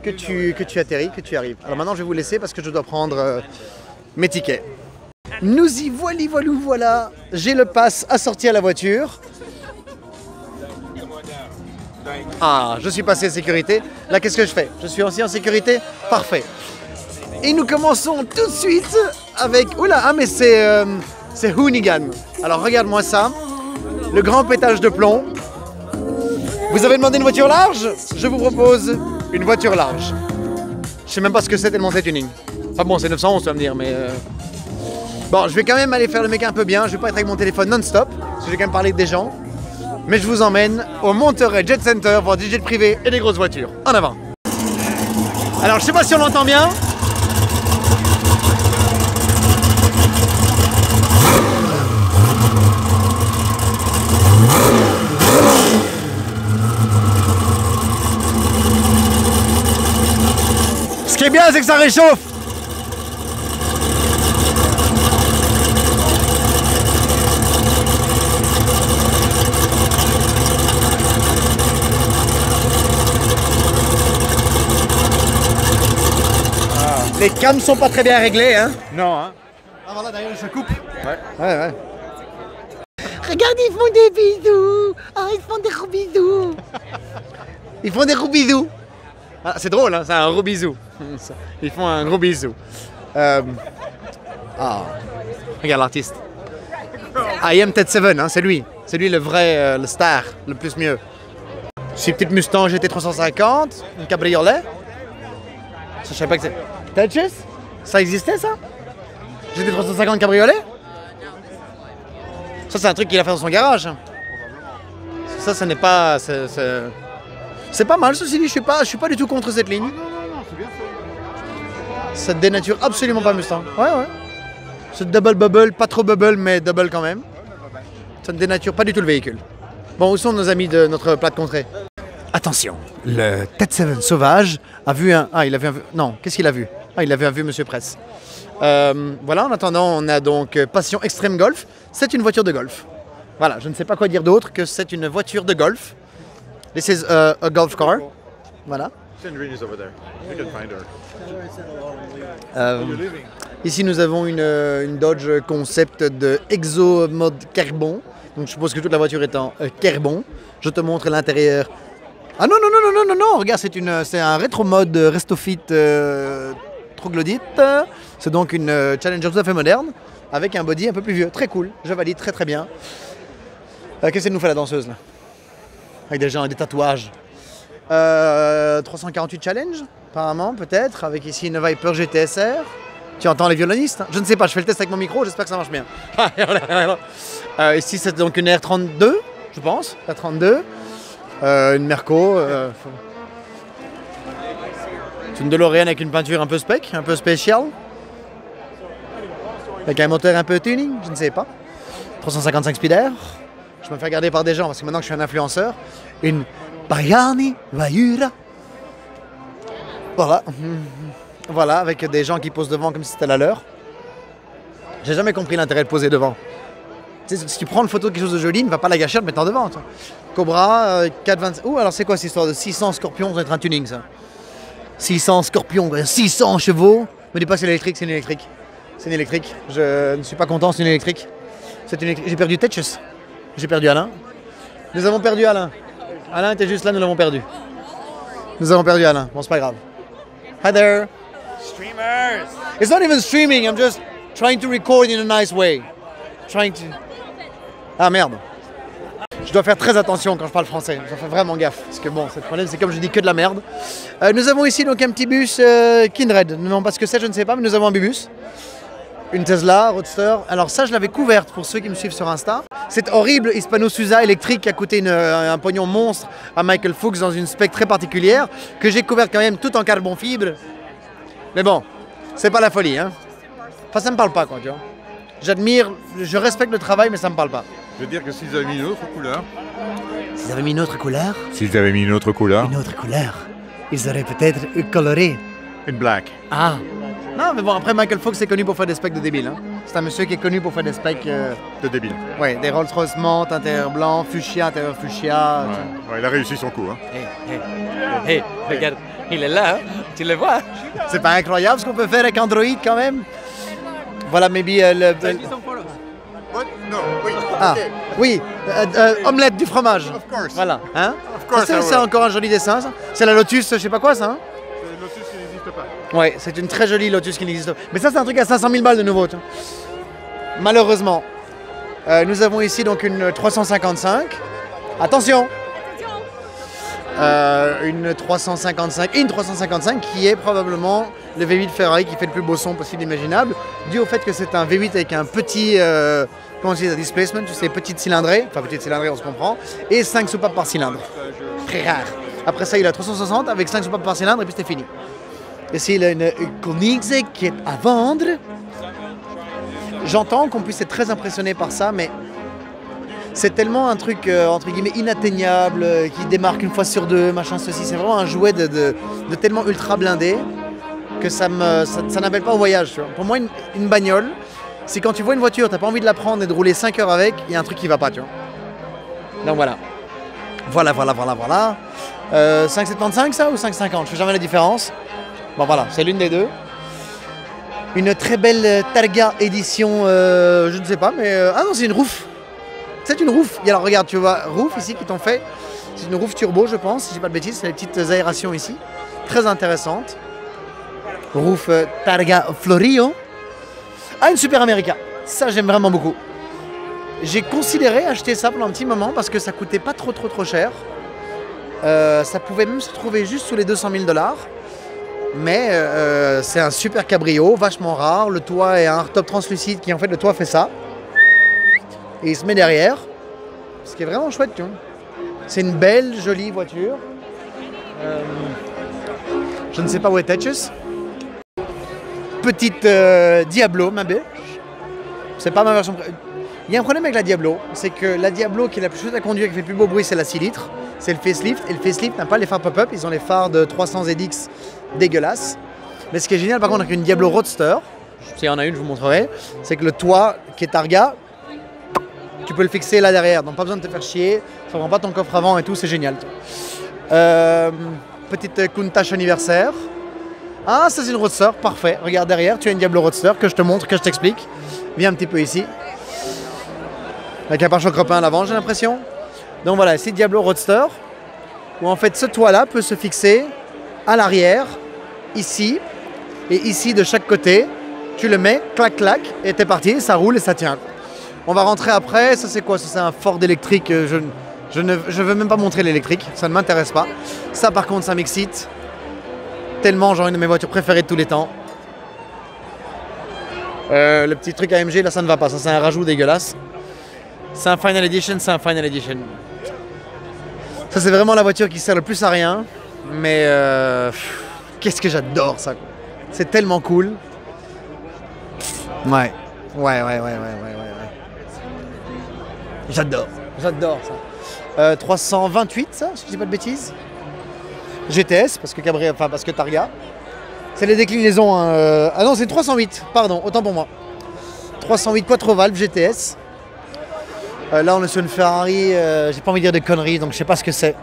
que tu atterris, que tu arrives. Alors maintenant je vais vous laisser parce que je dois prendre mes tickets. Nous y voilà. J'ai le pass assorti à la voiture. Ah, je suis passé en sécurité. Là, qu'est-ce que je fais? Je suis aussi en sécurité? Parfait. Et nous commençons tout de suite avec... Oula, ah mais c'est Hoonigan. Alors regarde-moi ça. Le grand pétage de plomb. Vous avez demandé une voiture large? Je vous propose une voiture large. Je sais même pas ce que c'est tellement c'est tuning. Enfin bon, c'est 911, tu vas me dire, mais... Bon, je vais quand même aller faire le mec un peu bien. Je vais pas être avec mon téléphone non-stop, parce que j'ai quand même parlé avec des gens. Mais je vous emmène au Monterey Jet Center voir des jets privés et des grosses voitures. En avant. Alors, je sais pas si on l'entend bien. Ce qui est bien, c'est que ça réchauffe. Les cams sont pas très bien réglés, hein? Non, hein? Ah voilà, d'ailleurs, je coupe. Ouais. Regarde, ils font des bisous. Ah, ils font des gros bisous. Ils font des gros bisous. Ah, c'est drôle, hein? C'est un gros bisou. Ils font un gros bisou. Ah, regarde l'artiste. I am Ted 7, hein? C'est lui. C'est lui le vrai, le star, le plus mieux. C'est une petite Mustang GT350, une cabriolet. Ça, je savais pas que c'est... Tetris? Ça existait, ça? GT350 cabriolet? Ça, c'est un truc qu'il a fait dans son garage. Ça, ce n'est pas... C'est pas mal, ceci dit. Je suis pas du tout contre cette ligne. Non, c'est bien fait. Ça dénature absolument pas Mustang. Ouais, ouais. C'est double bubble, pas trop bubble, mais double quand même. Ça ne dénature pas du tout le véhicule. Bon, où sont nos amis de notre plat de contrée? Attention, le T7 sauvage a vu un... Ah, il a vu un... Non, qu'est-ce qu'il a vu? Ah, il avait un vieux Monsieur Presse. Voilà, en attendant, on a donc Passion Extreme Golf. C'est une voiture de golf. Voilà, je ne sais pas quoi dire d'autre que c'est une voiture de golf. This is a golf car. Voilà. Ici, nous avons une Dodge Concept de Exo mode carbone. Donc, je suppose que toute la voiture est en carbone. Je te montre l'intérieur. Ah non, non, non, non, non, non, non, regarde, c'est un rétro mode Restofit troglodyte. C'est donc une Challenger tout à fait moderne avec un body un peu plus vieux. Très cool, je valide, très très bien. Qu'est-ce qu'elle nous fait la danseuse là? Avec des gens avec des tatouages. 348 Challenge, apparemment, peut-être, avec ici une Viper GTSR. Tu entends les violonistes hein? Je ne sais pas, je fais le test avec mon micro, j'espère que ça marche bien. Ici, c'est donc une R32, je pense, R32. Une Merco. C'est une DeLorean avec une peinture un peu spec, un peu spéciale. Avec un moteur un peu tuning, je ne sais pas. 355 speed air. Je me fais regarder par des gens parce que maintenant que je suis un influenceur. Une Pagani Vaiura. Voilà. Voilà, avec des gens qui posent devant comme si c'était la leur. J'ai jamais compris l'intérêt de poser devant. Tu sais, si tu prends une photo de quelque chose de joli, ne va pas la gâcher en te mettant devant. Toi. Cobra, 425. Ouh, alors c'est quoi cette histoire de 600 scorpions? Ça va être un tuning ça. 600 scorpions, 600 chevaux. Me dis pas que c'est l'électrique, c'est une électrique. C'est une électrique. Je ne suis pas content, c'est une électrique. C'est une électrique. J'ai perdu Tetchus. J'ai perdu Alain. Nous avons perdu Alain. Alain était juste là, nous l'avons perdu. Nous avons perdu Alain. Bon, c'est pas grave. Hi there. Streamers. It's not even streaming, I'm just trying to record in a nice way. Trying to... Ah merde. Je dois faire très attention quand je parle français. J'en fais vraiment gaffe. Parce que bon, le problème, c'est comme je dis que de la merde. Nous avons ici donc un petit bus Kindred. Non, pas ce que c'est, je ne sais pas, mais nous avons un bus. Une Tesla Roadster. Alors ça, je l'avais couverte pour ceux qui me suivent sur Insta. Cette horrible Hispano Suiza électrique qui a coûté un pognon monstre à Michael Fuchs dans une spec très particulière, que j'ai couverte quand même tout en carbone fibre. Mais bon, c'est pas la folie, hein. Enfin, ça me parle pas, quoi, tu vois. J'admire, je respecte le travail, mais ça me parle pas. Je veux dire que s'ils avaient mis une autre couleur... S'ils avaient mis une autre couleur? S'ils avaient mis une autre couleur... Une autre couleur. Ils auraient peut-être coloré. Une black. Ah. Non, mais bon, après, Michael Fox est connu pour faire des specs de débiles. Hein. C'est un monsieur qui est connu pour faire des specs... De débiles. Ouais, des Rolls-Royce menthe, intérieur blanc, fuchsia, intérieur fuchsia. Ouais, il a réussi son coup. Hein. Hey, regarde, il est là, hein. Tu le vois? C'est pas incroyable ce qu'on peut faire avec Android quand même? Voilà, maybe What? No, wait. Ah, oui, omelette du fromage. Of course. Voilà, hein? Of course, C'est encore un joli dessin, ça. C'est la Lotus, je sais pas quoi, ça, hein? C'est le Lotus qui n'existe pas. Ouais, c'est une très jolie Lotus qui n'existe pas. Mais ça, c'est un truc à 500 000 balles de nouveau, tu vois. Malheureusement. Nous avons ici donc une 355. Attention! Une 355 qui est probablement le V8 Ferrari qui fait le plus beau son possible imaginable, dû au fait que c'est un V8 avec un petit comment on dit, displacement, tu sais, petite cylindrée, enfin petite cylindrée on se comprend, et 5 soupapes par cylindre. Très rare. Après ça il a 360 avec 5 soupapes par cylindre et puis c'était fini. Ici il a une Koenigsegg qui est à vendre. J'entends qu'on puisse être très impressionné par ça, mais c'est tellement un truc entre guillemets inatteignable, qui démarque une fois sur deux, machin ceci. C'est vraiment un jouet de tellement ultra blindé que ça n'appelle pas au voyage. Tu vois. Pour moi, une bagnole, c'est quand tu vois une voiture, t'as pas envie de la prendre et de rouler 5 heures avec, il y a un truc qui va pas, tu vois. Donc voilà. Voilà. 5,75 ça ou 5,50? Je fais jamais la différence. Bon voilà, c'est l'une des deux. Une très belle Targa édition, je ne sais pas, mais... ah non, c'est une roof. C'est une roof. Et alors regarde, tu vois, roof ici qui t'ont fait. C'est une roof turbo, je pense, si je dis pas de bêtises. C'est les petites aérations ici. Très intéressante. Roof Targa Florio. Ah, une Super America. Ça, j'aime vraiment beaucoup. J'ai considéré acheter ça pendant un petit moment parce que ça coûtait pas trop cher. Ça pouvait même se trouver juste sous les 200 000 $. Mais c'est un super cabrio, vachement rare. Le toit est un hardtop translucide qui, en fait, le toit fait ça. Et il se met derrière, ce qui est vraiment chouette, tu vois. C'est une belle, jolie voiture. Je ne sais pas où est Tetchus. petite Diablo, ma bitch. C'est pas ma version. Il y a un problème avec la Diablo, c'est que la Diablo qui est la plus chouette à conduire, qui fait le plus beau bruit, c'est la 6 litres. C'est le facelift, et le facelift n'a pas les phares pop-up, ils ont les phares de 300 ZX dégueulasses. Mais ce qui est génial par contre avec une Diablo Roadster, s'il y en a une je vous montrerai, c'est que le toit qui est Targa, tu peux le fixer là derrière, donc pas besoin de te faire chier, ça prend pas ton coffre avant et tout, c'est génial. Petite Countach anniversaire. Ah, ça c'est une Roadster, parfait. Regarde derrière, tu as une Diablo Roadster que je te montre, que je t'explique. Viens un petit peu ici. Avec un pare-choc repeint à l'avant, j'ai l'impression. Donc voilà, c'est Diablo Roadster, où en fait ce toit-là peut se fixer à l'arrière, ici, et ici de chaque côté. Tu le mets, clac, clac, et t'es parti, ça roule et ça tient. On va rentrer après, ça c'est quoi? Ça c'est un Ford électrique, je veux même pas montrer l'électrique, ça ne m'intéresse pas. Ça par contre, ça m'excite. Tellement, genre une de mes voitures préférées de tous les temps. Le petit truc AMG, là ça ne va pas, ça c'est un rajout dégueulasse. C'est un Final Edition, c'est un Final Edition. Ça c'est vraiment la voiture qui sert le plus à rien. Mais qu'est-ce que j'adore ça. C'est tellement cool. Ouais. J'adore ça. 328 ça, si je dis pas de bêtises. GTS, parce que Targa. C'est les déclinaisons. Ah non, c'est 308, pardon, autant pour moi. 308 Quattro valves GTS. Là, on est sur une Ferrari, j'ai pas envie de dire de conneries, donc je sais pas ce que c'est.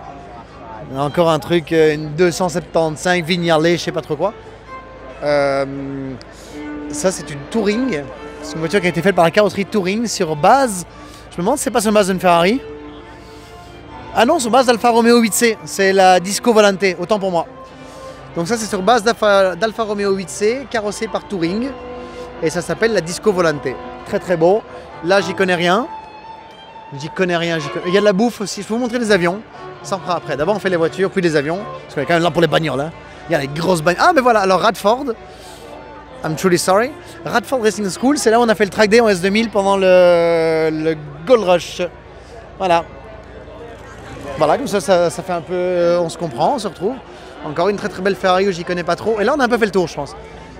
Il y a encore un truc, une 275 Vignale, je sais pas trop quoi. Ça, c'est une Touring. C'est une voiture qui a été faite par la carrosserie Touring sur base. Je me demande si c'est pas sur base d'une Ferrari. Ah non, sur base d'Alfa Romeo 8C. C'est la Disco Volante, autant pour moi. Donc ça, c'est sur base d'Alfa Romeo 8C, carrossé par Touring. Et ça s'appelle la Disco Volante. Très très beau. Là, j'y connais rien. Il y a de la bouffe aussi. Je vais vous montrer des avions. Ça en fera après. D'abord, on fait les voitures, puis les avions. Parce qu'on est quand même là pour les bagnoles. Hein. Il y a les grosses bagnoles. Ah, mais voilà. Alors, Radford. I'm truly sorry. Radford Racing School, c'est là où on a fait le track day en S2000 pendant le Gold Rush. Voilà. Voilà, comme ça fait un peu... on se comprend, on se retrouve. Encore une très très belle Ferrari où j'y connais pas trop. Et là, on a un peu fait le tour, je pense.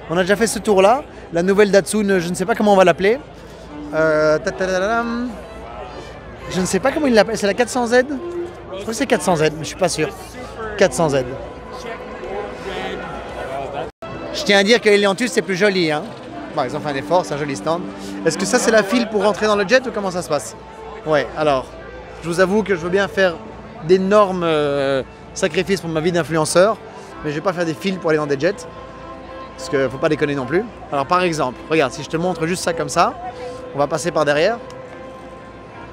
On a déjà fait ce tour-là. La nouvelle Datsun, je ne sais pas comment on va l'appeler. Je ne sais pas comment il l'appelle. C'est la 400Z? Je crois que c'est 400Z, mais je suis pas sûr. 400Z. Je tiens à dire que l'Eliantus, c'est plus joli. Hein. Bon, ils ont fait un effort, c'est un joli stand. Est-ce que ça, c'est la file pour rentrer dans le jet ou comment ça se passe? Ouais, alors, je vous avoue que je veux bien faire d'énormes sacrifices pour ma vie d'influenceur, mais je vais pas faire des files pour aller dans des jets. Parce qu'il ne faut pas déconner non plus. Alors, par exemple, regarde, si je te montre juste ça comme ça, on va passer par derrière.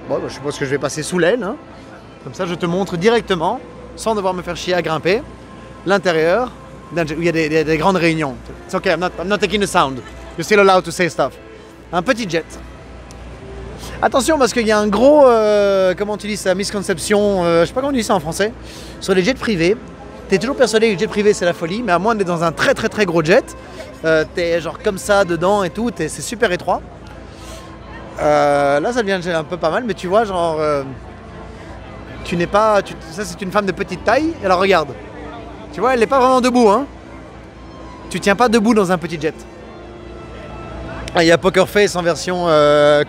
Bon, je suppose que je vais passer sous l'aile. Hein. Comme ça, je te montre directement, sans devoir me faire chier à grimper, l'intérieur, où il y a des grandes réunions. It's okay, I'm not taking the sound. You're still allowed to say stuff. Un petit jet. Attention, parce qu'il y a un gros, comment tu dis ça, misconception, je sais pas comment on dit ça en français, sur les jets privés. T'es toujours persuadé que le jet privé c'est la folie, mais à moins d'être dans un très très très gros jet, t'es genre comme ça dedans et tout, c'est super étroit. Là ça devient un peu pas mal, mais tu vois genre tu n'es pas, ça c'est une femme de petite taille. Alors regarde, tu vois elle n'est pas vraiment debout hein. Tu tiens pas debout dans un petit jet. Ah, il y a Poker Face en version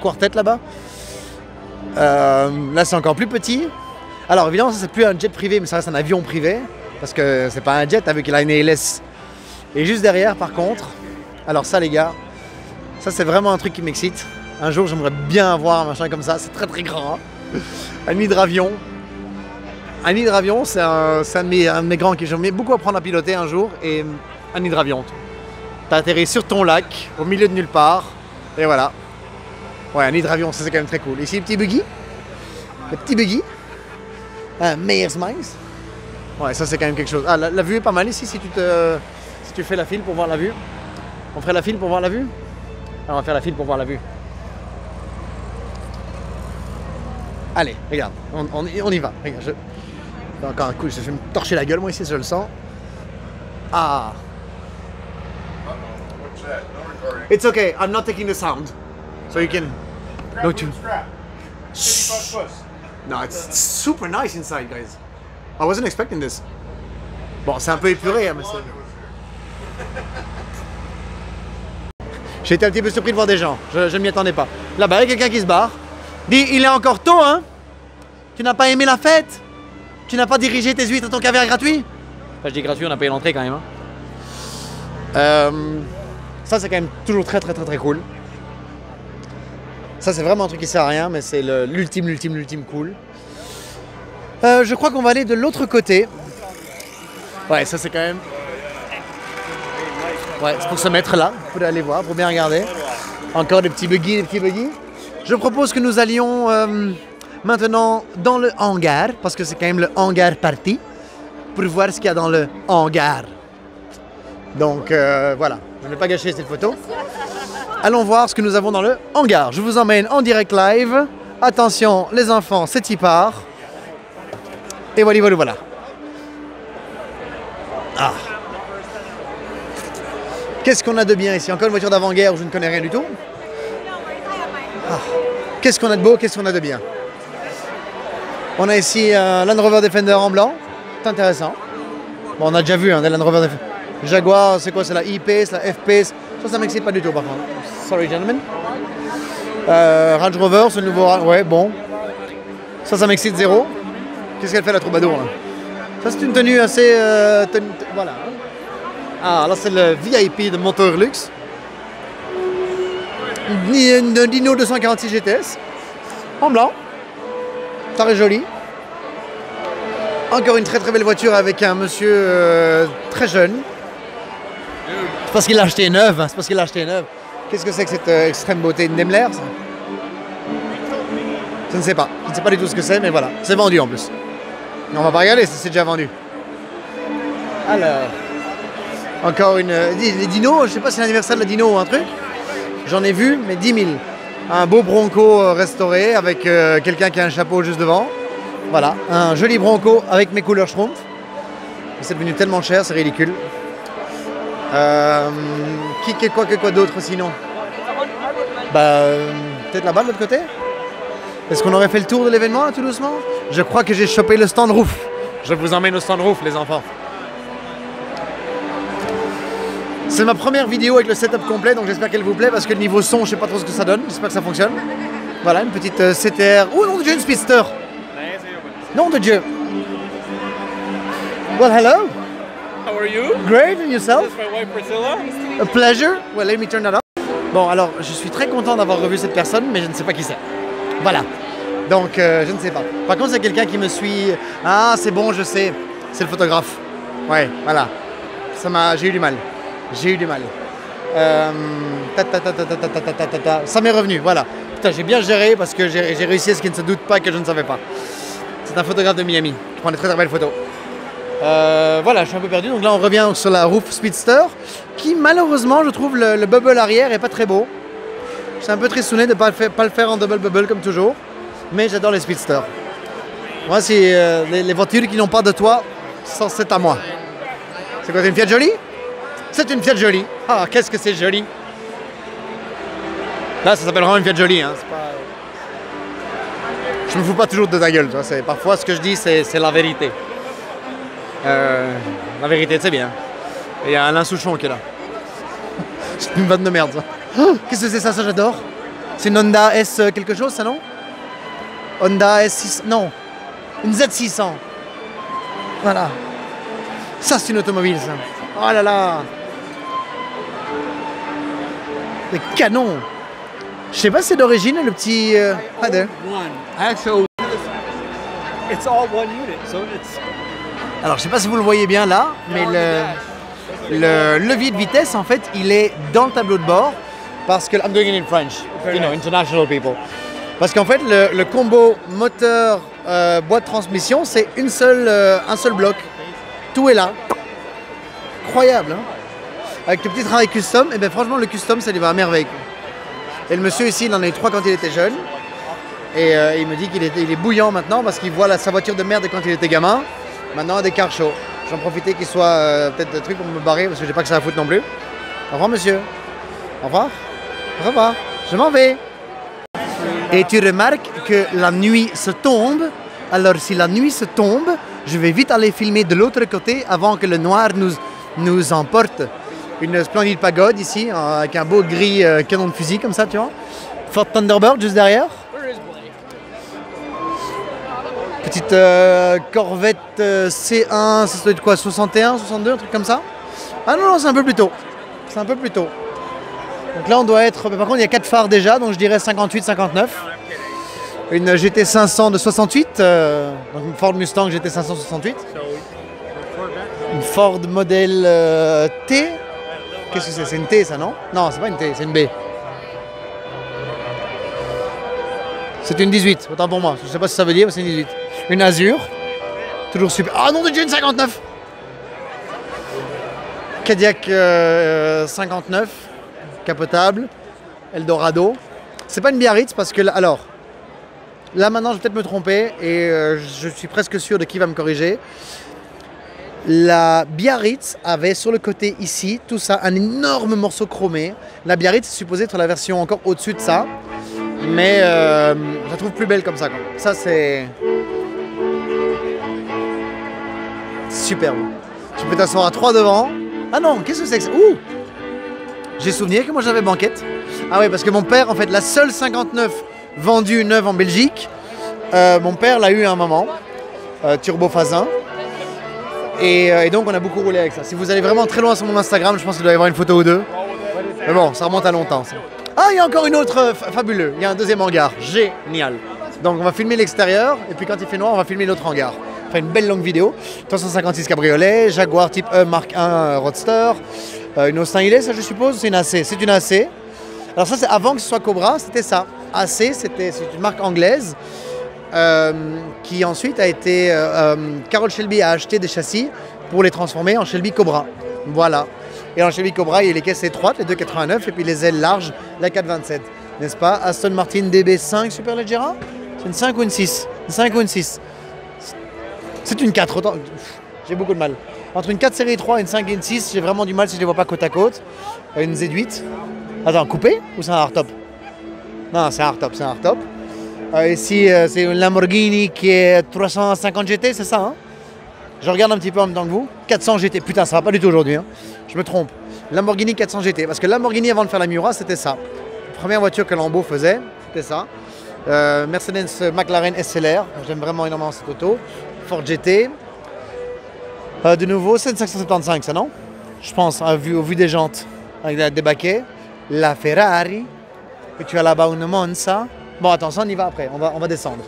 quartet là-bas. Là c'est encore plus petit. Alors évidemment ça c'est plus un jet privé, mais ça reste un avion privé parce que c'est pas un jet avec la NALS. Et juste derrière par contre, alors ça les gars, ça c'est vraiment un truc qui m'excite. Un jour, j'aimerais bien avoir un machin comme ça. C'est très très grand. Hein. Un hydravion. Un hydravion, c'est un de mes grands qui j'aimerais beaucoup apprendre à piloter un jour. Et un hydravion. T'as atterri sur ton lac, au milieu de nulle part. Et voilà. Ouais, un hydravion, ça c'est quand même très cool. Ici, le petit buggy. Le petit buggy. Un Meyers Miles. Ouais, ça c'est quand même quelque chose. Ah, la vue est pas mal ici si tu fais la file pour voir la vue. On ferait la file pour voir la vue? Alors, on va faire la file pour voir la vue. Allez, regarde, on y va. Regarde, encore un coup, je vais me torcher la gueule moi ici, je le sens. Ah. It's okay, I'm not taking the sound. So you can... No, no, it's super nice inside, guys. I wasn't expecting this. Bon, c'est un peu épuré, hein, mais c'est... J'ai été un petit peu surpris de voir des gens. Je ne m'y attendais pas. Là-bas, il y a quelqu'un qui se barre. Dit, il est encore tôt, hein? Tu n'as pas aimé la fête? Tu n'as pas dirigé tes huîtres à ton caviar gratuit? Enfin, je dis gratuit, on a payé l'entrée quand même. Hein. Ça, c'est quand même toujours très cool. Ça, c'est vraiment un truc qui sert à rien, mais c'est l'ultime cool. Je crois qu'on va aller de l'autre côté. Ouais, ça, c'est quand même... Ouais, c'est pour se mettre là. Vous pouvez aller voir, pour bien regarder. Encore des petits buggy. Je propose que nous allions maintenant dans le hangar, parce que c'est quand même le hangar party, pour voir ce qu'il y a dans le hangar. Donc voilà, je ne vais pas gâcher cette photo. Allons voir ce que nous avons dans le hangar. Je vous emmène en direct live. Attention, les enfants, c'est y part. Et voilà. Ah. Qu'est-ce qu'on a de bien ici? Encore une voiture d'avant-guerre où je ne connais rien du tout. Ah. Qu'est-ce qu'on a de beau, qu'est-ce qu'on a de bien? On a ici un Land Rover Defender en blanc. C'est intéressant. Bon, on a déjà vu des Land Rover Defender. Jaguar, c'est quoi? C'est la E-Pace, la F-Pace. Ça m'excite pas du tout par contre. Sorry, gentlemen. Range Rover, ce nouveau... Ouais, bon. Ça m'excite zéro. Qu'est-ce qu'elle fait la troubadour là? Ça, c'est une tenue assez... Voilà. Ah, là, c'est le VIP de Motor Luxe. Un Dino 246 GTS. En blanc. Ça est joli. Encore une très belle voiture avec un monsieur très jeune. C'est parce qu'il l'a acheté neuve. Hein, c'est parce qu'il l'a acheté neuve. Qu'est-ce que c'est que cette extrême beauté? Une Daimler, ça? Je ne sais pas. Je ne sais pas du tout ce que c'est, mais voilà. C'est vendu en plus. Mais on va pas regarder si c'est déjà vendu. Alors... Encore une... Les dinos, je sais pas si c'est l'anniversaire de la dino ou un truc. J'en ai vu, mais 10 000. Un beau Bronco restauré avec quelqu'un qui a un chapeau juste devant. Voilà, un joli Bronco avec mes couleurs Schtroumpf. C'est devenu tellement cher, c'est ridicule. Quoi d'autre sinon? Peut-être là-bas de l'autre côté? Est-ce qu'on aurait fait le tour de l'événement là, tout doucement? Je crois que j'ai chopé le stand roof. Je vous emmène au stand roof, les enfants. C'est ma première vidéo avec le setup complet, donc j'espère qu'elle vous plaît parce que le niveau son, je sais pas trop ce que ça donne. J'espère que ça fonctionne. Voilà, une petite CTR. Oh non de Dieu, une Speedster. Nom de Dieu. Well, hello. How are you? Great, and yourself? This is my wife Priscilla. A pleasure. Well, let me turn that up. Bon, alors, je suis très content d'avoir revu cette personne, mais je ne sais pas qui c'est. Voilà. Donc, je ne sais pas. Par contre, c'est quelqu'un qui me suit. Ah, c'est bon, je sais. C'est le photographe. Ouais, voilà. J'ai eu du mal. Ça m'est revenu, voilà. Putain, j'ai bien géré parce que j'ai réussi à ce qu'il ne se doute pas que je ne savais pas. C'est un photographe de Miami qui prend des très belles photos. Voilà, je suis un peu perdu. Donc là, on revient sur la Roof Speedster qui, malheureusement, je trouve le bubble arrière est pas très beau. C'est un peu tristouné de ne pas le faire en double bubble comme toujours. Mais j'adore les Speedsters. Moi, c'est les voitures qui n'ont pas de toit, c'est à moi. C'est quoi, c'est une Fiat Jolie? C'est une Fiat Jolie. Ah, qu'est-ce que c'est joli. Là, ça s'appelle vraiment une Fiat Jolie. Hein. Pas... Je me fous pas toujours de ta gueule. Tu vois, parfois, ce que je dis, c'est la vérité. La vérité, c'est bien. Et il y a Alain Souchon qui est là. C'est une vanne de merde, ça. Oh, qu'est-ce que c'est ça? Ça, j'adore. C'est une Honda S quelque chose, ça, non? Honda S6... Non. Une Z600. Voilà. Ça, c'est une automobile, ça. Oh là là. Des canons. Je sais pas si c'est d'origine, le petit... Hi there. Actually, it's all one unit, so it's... Alors, je sais pas si vous le voyez bien là, mais le levier de vitesse, en fait, il est dans le tableau de bord parce que... I'm doing it in French, you know, international people. Parce qu'en fait, le combo moteur boîte de transmission, c'est un seul bloc. Tout est là. Incroyable, hein? Avec le petit travail custom, et bien franchement, le custom, ça lui va à merveille. Et le monsieur ici, il en a eu 3 quand il était jeune. Et il me dit qu'il est bouillant maintenant parce qu'il voit sa voiture de merde quand il était gamin. Maintenant, des cars chauds. J'en profitais qu'il soit peut-être des trucs pour me barrer parce que j'ai pas que ça à foutre non plus. Au revoir, monsieur. Au revoir. Au revoir. Je m'en vais. Et tu remarques que la nuit se tombe. Alors, si la nuit se tombe, je vais vite aller filmer de l'autre côté avant que le noir nous emporte. Une splendide pagode ici, avec un beau gris canon de fusil comme ça, tu vois. Ford Thunderbird juste derrière. Petite Corvette C1, ça doit être quoi, 61, 62, un truc comme ça. Ah non, c'est un peu plus tôt. C'est un peu plus tôt. Donc là, on doit être... Par contre, il y a 4 phares déjà, donc je dirais 58, 59. Une GT500 de 68, donc une Ford Mustang GT500 68. Une Ford modèle T. Qu'est-ce que c'est? C'est une T, ça, non? Non, c'est pas une T, c'est une B. C'est une 18, autant pour moi. Je sais pas ce que ça veut dire, mais c'est une 18. Une Azure. Toujours super. Ah non, déjà une 59. Cadillac 59. Capotable. Eldorado. C'est pas une Biarritz parce que... Alors, là maintenant, je vais peut-être me tromper et je suis presque sûr de qui va me corriger. La Biarritz avait sur le côté ici, tout ça, un énorme morceau chromé. La Biarritz est supposée être la version encore au-dessus de ça. Mais je la trouve plus belle comme ça, quoi. Ça, c'est superbe. Tu peux t'asseoir à 3 devant. Ah non, qu'est-ce que c'est que ça? Ouh! J'ai souvenir que moi j'avais banquette. Ah oui, parce que mon père, en fait, la seule 59 vendue neuve en Belgique, mon père l'a eu à un moment, turbo phase 1. Et donc on a beaucoup roulé avec ça. Si vous allez vraiment très loin sur mon Instagram, je pense qu'il doit y avoir une photo ou deux. Mais bon, ça remonte à longtemps, ça. Ah, il y a encore une autre fabuleux. Il y a un deuxième hangar. Génial. Donc on va filmer l'extérieur et puis quand il fait noir, on va filmer l'autre hangar. On fait une belle longue vidéo. 356 cabriolet, Jaguar type E Mark 1 Roadster. Une Austin Hillet, ça je suppose, c'est une AC. C'est une AC. Alors ça c'est avant que ce soit Cobra, c'était ça. AC, c'est une marque anglaise qui ensuite a été... Carroll Shelby a acheté des châssis pour les transformer en Shelby Cobra. Voilà. Et en Shelby Cobra, il y a les caisses étroites, les 2,89 et puis les ailes larges, la 4,27. N'est-ce pas? Aston Martin DB5 Superleggera? C'est une 5 ou une 6? Une 5 ou une 6? C'est une 4. Autant... J'ai beaucoup de mal. Entre une 4 série 3 et une 5 et une 6, j'ai vraiment du mal si je ne les vois pas côte à côte. Une Z8. Attends, coupé ou c'est un hardtop? Non, c'est un hardtop, c'est un hardtop. Ici, c'est une Lamborghini qui est 350 GT, c'est ça, hein? Je regarde un petit peu en même temps que vous. 400 GT, putain, ça va pas du tout aujourd'hui, hein. Je me trompe. Lamborghini 400 GT, parce que Lamborghini avant de faire la Miura, c'était ça. La première voiture que Lambo faisait, c'était ça. Mercedes McLaren SLR, j'aime vraiment énormément cette auto. Ford GT. De nouveau, c'est une 575, ça, non? Je pense, au vu des jantes, avec des baquets. La Ferrari. Et tu as là-bas une Monza. Bon, attends, ça on y va après, on va descendre.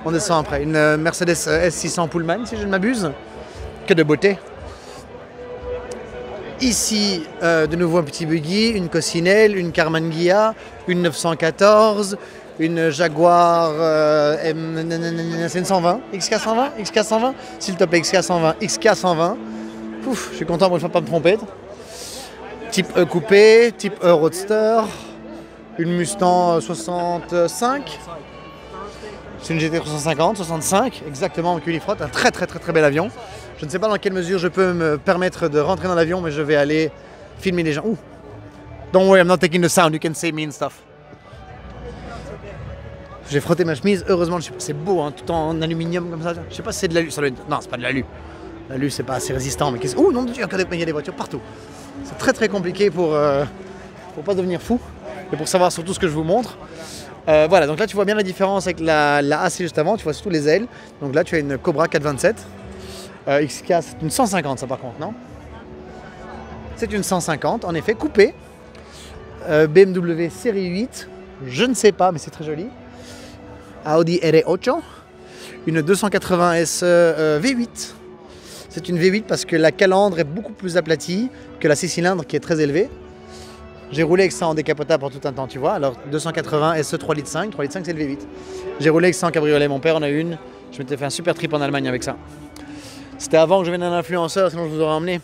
On descend après. Une Mercedes S600 Pullman, si je ne m'abuse. Que de beauté. Ici, de nouveau un petit buggy, une Cossinelle, une Karmann Ghia, une 914, une Jaguar, c'est une 120, XK120, XK120, s'il te plaît, XK120, XK120. Ouf, je suis content pour ne pas me tromper. Type E coupé, type E Roadster, une Mustang 65. C'est une GT 350, 65, exactement en Culifrotte, un très bel avion. Je ne sais pas dans quelle mesure je peux me permettre de rentrer dans l'avion, mais je vais aller filmer les gens. Ouh. Don't worry, I'm not taking the sound, you can say mean stuff. J'ai frotté ma chemise, heureusement, c'est beau, hein, tout en aluminium comme ça. Je sais pas si c'est de l'alu, ça doit être... Non, c'est pas de l'alu. L'alu, c'est pas assez résistant, mais qu'est-ce... Oh non, il y a des voitures partout. C'est très compliqué pour pas devenir fou et pour savoir surtout ce que je vous montre. Voilà, donc là tu vois bien la différence avec la AC juste avant, tu vois surtout les ailes. Donc là tu as une Cobra 427. XK, c'est une 150 ça par contre, non? C'est une 150, en effet, coupée. BMW série 8, je ne sais pas, mais c'est très joli. Audi R8, une 280 SE V8. C'est une V8 parce que la calandre est beaucoup plus aplatie que la 6 cylindres qui est très élevée. J'ai roulé avec ça en décapotable pour tout un temps, tu vois. Alors 280 SE 3,5 litres, 3,5 litres c'est le V8. J'ai roulé avec ça en cabriolet, mon père en a une. Je m'étais fait un super trip en Allemagne avec ça. C'était avant que je vienne un influenceur, sinon je vous aurais emmené.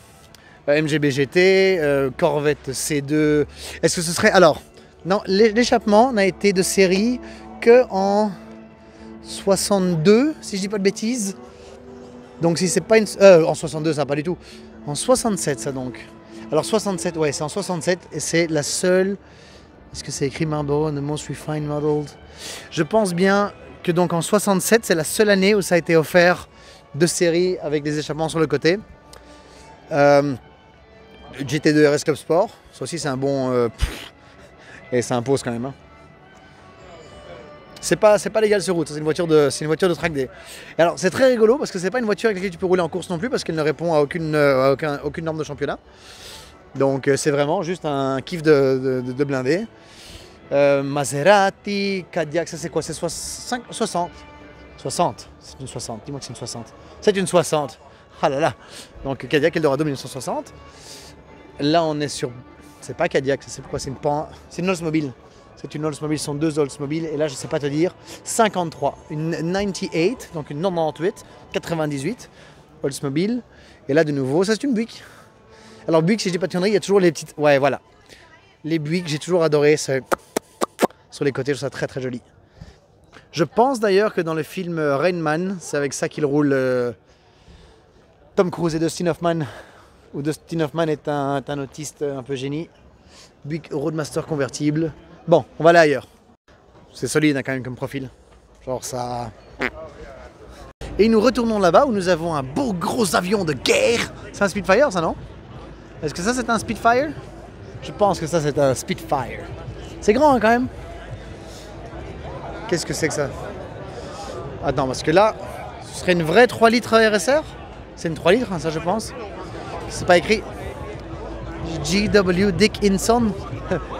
MGB GT, Corvette C2. Est-ce que ce serait... Alors, non, l'échappement n'a été de série que en 62, si je dis pas de bêtises. Donc si c'est pas une... en 62, ça pas du tout. En 67, ça donc. Alors 67, ouais, c'est en 67 et c'est la seule... Est-ce que c'est écrit Marlboro, the most refined modeled? Je pense bien que donc en 67, c'est la seule année où ça a été offert de série avec des échappements sur le côté. GT2 RS Club Sport. Ça aussi, c'est un bon... et ça impose quand même. Hein. C'est pas légal sur route, c'est une voiture de track day. Et alors, c'est très rigolo parce que c'est pas une voiture avec laquelle tu peux rouler en course non plus parce qu'elle ne répond à aucune norme de championnat. Donc, c'est vraiment juste un kiff de blindé. Maserati, Cadillac, ça c'est quoi? C'est 60. 60, c'est une 60, dis-moi que c'est une 60. C'est une 60. Ah là là. Donc Cadillac Eldorado 1960. Là on est sur... C'est pas Cadillac, c'est pourquoi c'est une Oldsmobile. C'est une Oldsmobile, ce sont deux Oldsmobile. Et là je sais pas te dire, 53. Une 98, donc une 98, 98 Oldsmobile. Et là de nouveau, ça c'est une Buick. Alors Buick, si je dis pas de conneries, il y a toujours les petites... Ouais voilà. Les Buick, j'ai toujours adoré. Sur les côtés, je trouve ça très très joli. Je pense d'ailleurs que dans le film Rain Man, c'est avec ça qu'il roule Tom Cruise et Dustin Hoffman. Où Dustin Hoffman est un autiste un peu génie. Buick Roadmaster convertible. Bon, on va aller ailleurs. C'est solide hein, quand même comme profil. Genre ça... Et nous retournons là-bas où nous avons un beau gros avion de guerre. C'est un Spitfire ça non? Est-ce que ça c'est un Spitfire? Je pense que ça c'est un Spitfire. C'est grand hein, quand même. Qu'est-ce que c'est que ça? Attends, parce que là, ce serait une vraie 3 litres RSR? C'est une 3 litres, hein, ça je pense. C'est pas écrit G.W. Dickinson.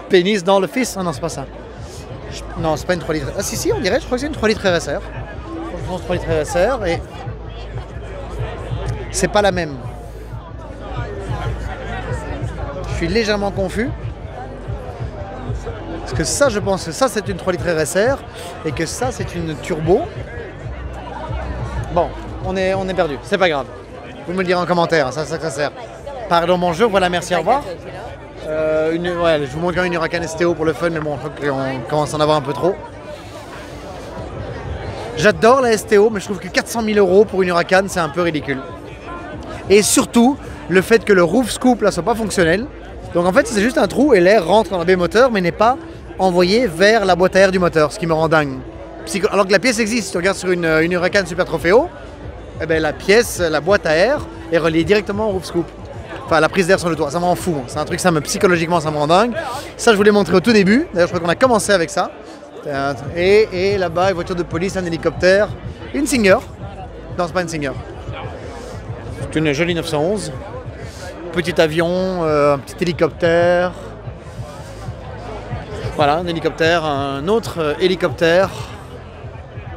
Pénis dans le fils. Ah non, c'est pas ça. Non, c'est pas une 3 litres. Ah si, on dirait, je crois que c'est une 3 litres RSR. Je pense 3 litres RSR et... C'est pas la même. Je suis légèrement confus. Parce que ça, je pense que ça, c'est une 3 litres RSR et que ça, c'est une turbo. Bon, on est perdu. C'est pas grave. Vous me le direz en commentaire, ça sert. Pardon, bonjour, voilà, merci, au revoir. Ouais, je vous montre quand même une Huracan STO pour le fun, mais bon, je crois qu'on commence à en avoir un peu trop. J'adore la STO, mais je trouve que 400 000 € pour une Huracan, c'est un peu ridicule. Et surtout, le fait que le roof scoop là soit pas fonctionnel. Donc en fait, c'est juste un trou et l'air rentre dans la baie moteur, mais n'est pas envoyé vers la boîte à air du moteur, ce qui me rend dingue. Alors que la pièce existe, si tu regardes sur une Huracan Super Trofeo, eh ben, la boîte à air est reliée directement au roof scoop. Enfin, la prise d'air sur le toit, ça m'en fout. C'est un truc, psychologiquement, ça me rend dingue. Ça, je voulais montrer au tout début. D'ailleurs, je crois qu'on a commencé avec ça. Et là-bas, une voiture de police, un hélicoptère, une Singer. Non, c'est pas une Singer. C'est une jolie 911. Petit avion, un petit hélicoptère. Voilà, un hélicoptère, un autre hélicoptère,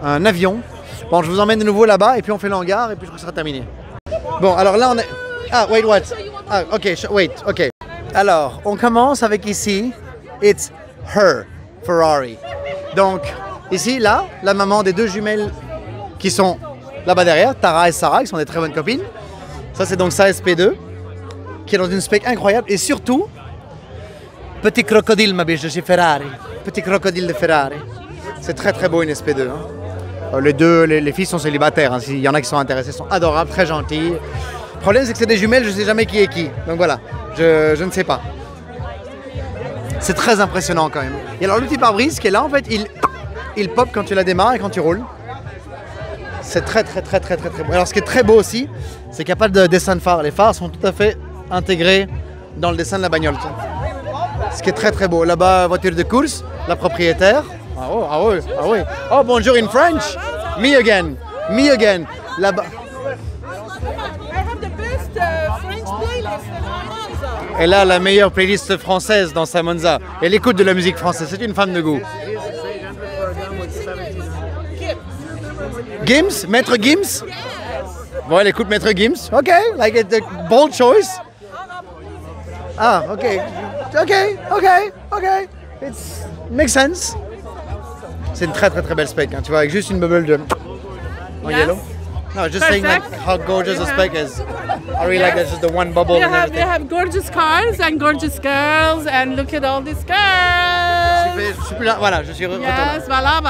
un avion. Bon, je vous emmène de nouveau là-bas et puis on fait le hangar et puis je crois que ce sera terminé. Bon, alors là on est... Ah, wait, what? Ah, ok, wait, ok. Alors, on commence avec ici, it's her Ferrari. Donc, ici, là, la maman des deux jumelles qui sont là-bas derrière, Tara et Sarah, qui sont des très bonnes copines. Ça, c'est donc sa SP2, qui est dans une spec incroyable et surtout, petit crocodile, ma biche, de chez Ferrari. Petit crocodile de Ferrari. C'est très très beau une SP2. Hein. Les filles sont célibataires. Hein. S'il y en a qui sont intéressés, sont adorables, très gentilles. Le problème, c'est que c'est des jumelles, je ne sais jamais qui est qui. Donc voilà, je ne sais pas. C'est très impressionnant quand même. Et alors le petit pare-brise qui est là, en fait, il pop quand tu la démarres et quand tu roules. C'est très très très très très très beau. Alors ce qui est très beau aussi, c'est qu'il n'y a pas de dessin de phare. Les phares sont tout à fait intégrés dans le dessin de la bagnole. Ce qui est très très beau. Là-bas, voiture de course, la propriétaire. Ah oui, ah oui, ah oui. Oh, bonjour in French. Me again. Me again. Là-bas. Elle a la meilleure playlist française dans sa Monza. Elle écoute de la musique française. C'est une femme de goût. Gims, Maître Gims. Bon, elle écoute Maître Gims. Ok, like a bold choice. Ah, ok. Ok. It makes sense. C'est une très très très belle spec, hein, tu vois, avec juste une bubble de... en yellow. No, just saying like how gorgeous the spec is. I really like that, just the one bubble. They have gorgeous cars and gorgeous girls, and look at all these girls. Je suis plus là, voilà, je suis retourné. Yes, voilà.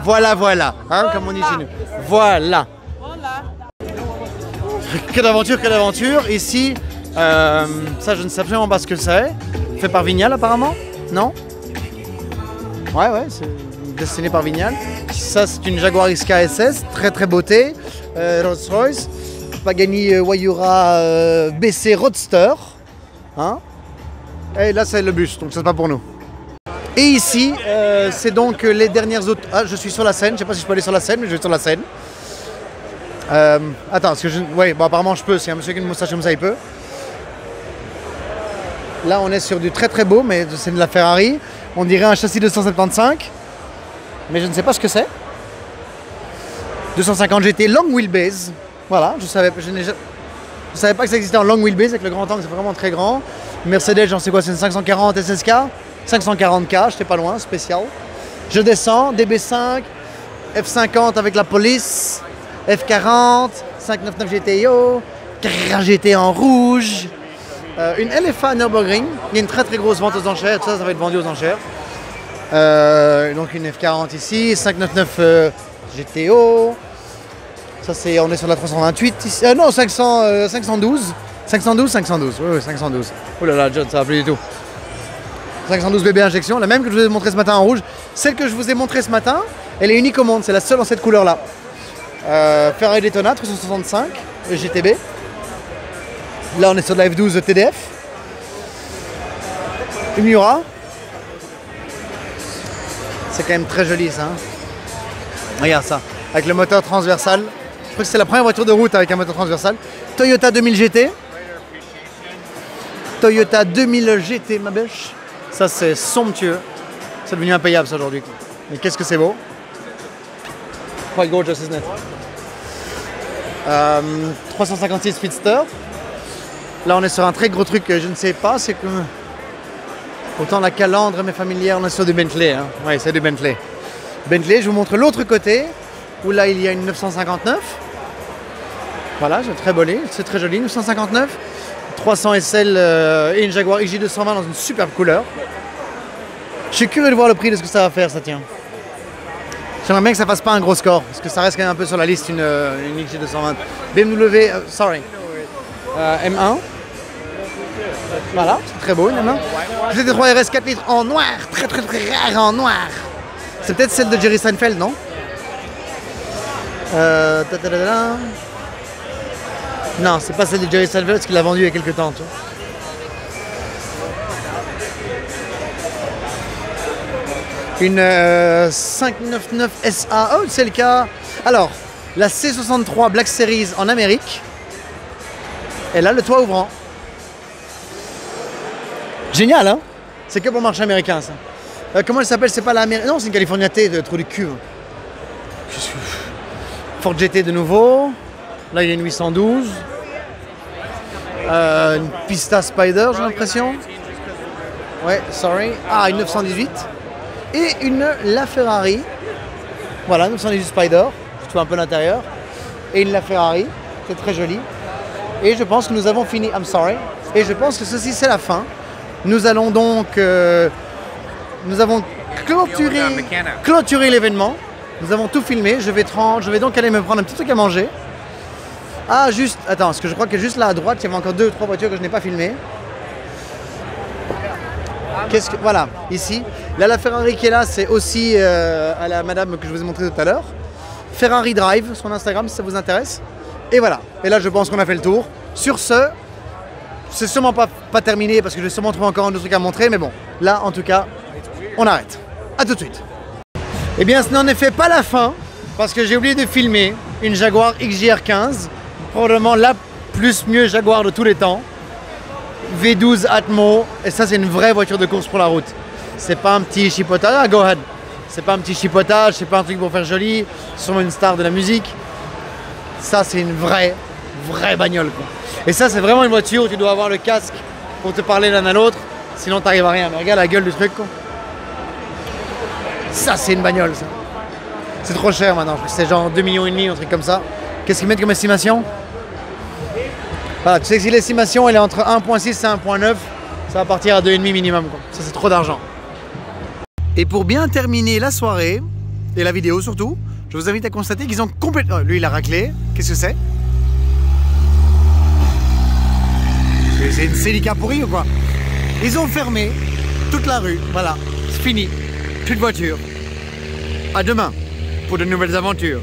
Voilà, hein, comme on dit chez nous. Voilà. Que d'aventure. Ici, ça je ne sais absolument pas ce que c'est. Fait par Vignal apparemment, non? Ouais, c'est destiné par Vignal. Ça, c'est une Jaguar XK SS, très très beauté. Rolls-Royce. Pagani Huayura BC Roadster. Hein? Et là, c'est le bus, donc c'est pas pour nous. Et ici, c'est donc les dernières autres. Ah, je suis sur la scène. Je sais pas si je peux aller sur la scène, mais je vais sur la scène. Attends, parce que je. Oui, bon, apparemment, je peux. Si un monsieur qui a une moustache comme ça, il peut. Là, on est sur du très très beau, mais c'est de la Ferrari. On dirait un châssis 275, mais je ne sais pas ce que c'est. 250 GT Long Wheelbase. Voilà, je savais pas que ça existait en Long Wheelbase avec le grand angle, c'est vraiment très grand. Mercedes, j'en sais quoi, c'est une 540 SSK, 540K, j'étais pas loin, spécial. Je descends, DB5, F50 avec la police, F40, 599 GTO, Carrera GT en rouge. Une LFA Nürburgring, il y a une très très grosse vente aux enchères, tout ça, ça va être vendu aux enchères. Donc une F40 ici, 599 GTO. Ça c'est, on est sur la 328 ici. Non, 512. 512. Oui, 512. Oh là là, John, ça va plus du tout. 512 bébé injection, la même que je vous ai montré ce matin en rouge. Celle que je vous ai montrée ce matin, elle est unique au monde, c'est la seule en cette couleur là. Ferrari Daytona 365 GTB. Là, on est sur de la F12 TDF. Une Miura. C'est quand même très joli ça. Hein. Regarde ça, avec le moteur transversal. Je crois que c'est la première voiture de route avec un moteur transversal. Toyota 2000 GT. Toyota 2000 GT, ma bêche. Ça, c'est somptueux. C'est devenu impayable ça aujourd'hui. Mais qu'est-ce que c'est beau. Quite gorgeous, isn't it? 356 Speedster. Là, on est sur un très gros truc que je ne sais pas. C'est que autant la calandre mais familière, on est sur du Bentley. Hein. Oui, c'est du Bentley. Bentley, je vous montre l'autre côté où là il y a une 959. Voilà, c'est très joli, 959. 300 SL et une Jaguar XJ220 dans une superbe couleur. Je suis curieux de voir le prix de ce que ça va faire, ça tient. J'aimerais bien que ça fasse pas un gros score, parce que ça reste quand même un peu sur la liste une XJ220. BMW, M1. Voilà, c'est très beau une M1. GT3 RS 4 litres en noir, très rare en noir. C'est peut-être celle de Jerry Seinfeld, non? Non, c'est pas celle de Jerry Seinfeld parce qu'il l'a vendue il y a quelques temps. Tu vois. Une 599 SA. Oh, c'est le cas. Alors, la C63 Black Series en Amérique. Elle a le toit ouvrant. Génial, hein? C'est que pour le marché américain, ça. Comment elle s'appelle? C'est pas la Amérique. Non, c'est une California T de trop de cul. Ford GT de nouveau. Là, il y a une 812. Une Pista Spider, j'ai l'impression. Ouais, sorry. Ah, une 918. Et une LaFerrari. Voilà, 918 Spider. Je trouve un peu l'intérieur. Et une LaFerrari. C'est très joli. Et je pense que nous avons fini. I'm sorry. Et je pense que ceci, c'est la fin. Nous allons donc. Nous avons clôturé l'événement. Nous avons tout filmé. Je vais donc aller me prendre un petit truc à manger. Ah, juste. Attends, parce que je crois que juste là à droite, il y avait encore 2 ou 3 voitures que je n'ai pas filmées. Voilà, ici. Là, la Ferrari qui est là, c'est aussi à la madame que je vous ai montré tout à l'heure. Ferrari Drive, son Instagram, si ça vous intéresse. Et voilà. Et là, je pense qu'on a fait le tour. Sur ce, c'est sûrement pas terminé parce que je vais sûrement trouver encore un autre truc à montrer. Mais bon, là, en tout cas, on arrête. A tout de suite. Eh bien, ce n'est en effet pas la fin parce que j'ai oublié de filmer une Jaguar XJR15. Probablement la plus mieux Jaguar de tous les temps. V12 Atmo. Et ça, c'est une vraie voiture de course pour la route. C'est pas un petit chipotage. Ah, go ahead. C'est pas un petit chipotage, c'est pas un truc pour faire joli. C'est sûrement une star de la musique. Ça, c'est une vraie bagnole, quoi. Et ça, c'est vraiment une voiture où tu dois avoir le casque pour te parler l'un à l'autre. Sinon, t'arrives à rien. Mais regarde la gueule du truc, quoi. Ça, c'est une bagnole, ça. C'est trop cher maintenant. Je crois que c'est genre 2,5 millions, un truc comme ça. Qu'est-ce qu'ils mettent comme estimation? Voilà, tu sais que si l'estimation elle est entre 1.6 et 1.9, ça va partir à 2,5 minimum, quoi. Ça, c'est trop d'argent. Et pour bien terminer la soirée, et la vidéo surtout, je vous invite à constater qu'ils ont complètement... Oh, lui, il a raclé. Qu'est-ce que c'est? C'est une Celica pourrie ou quoi? Ils ont fermé toute la rue. Voilà, c'est fini. Plus de voiture. À demain pour de nouvelles aventures.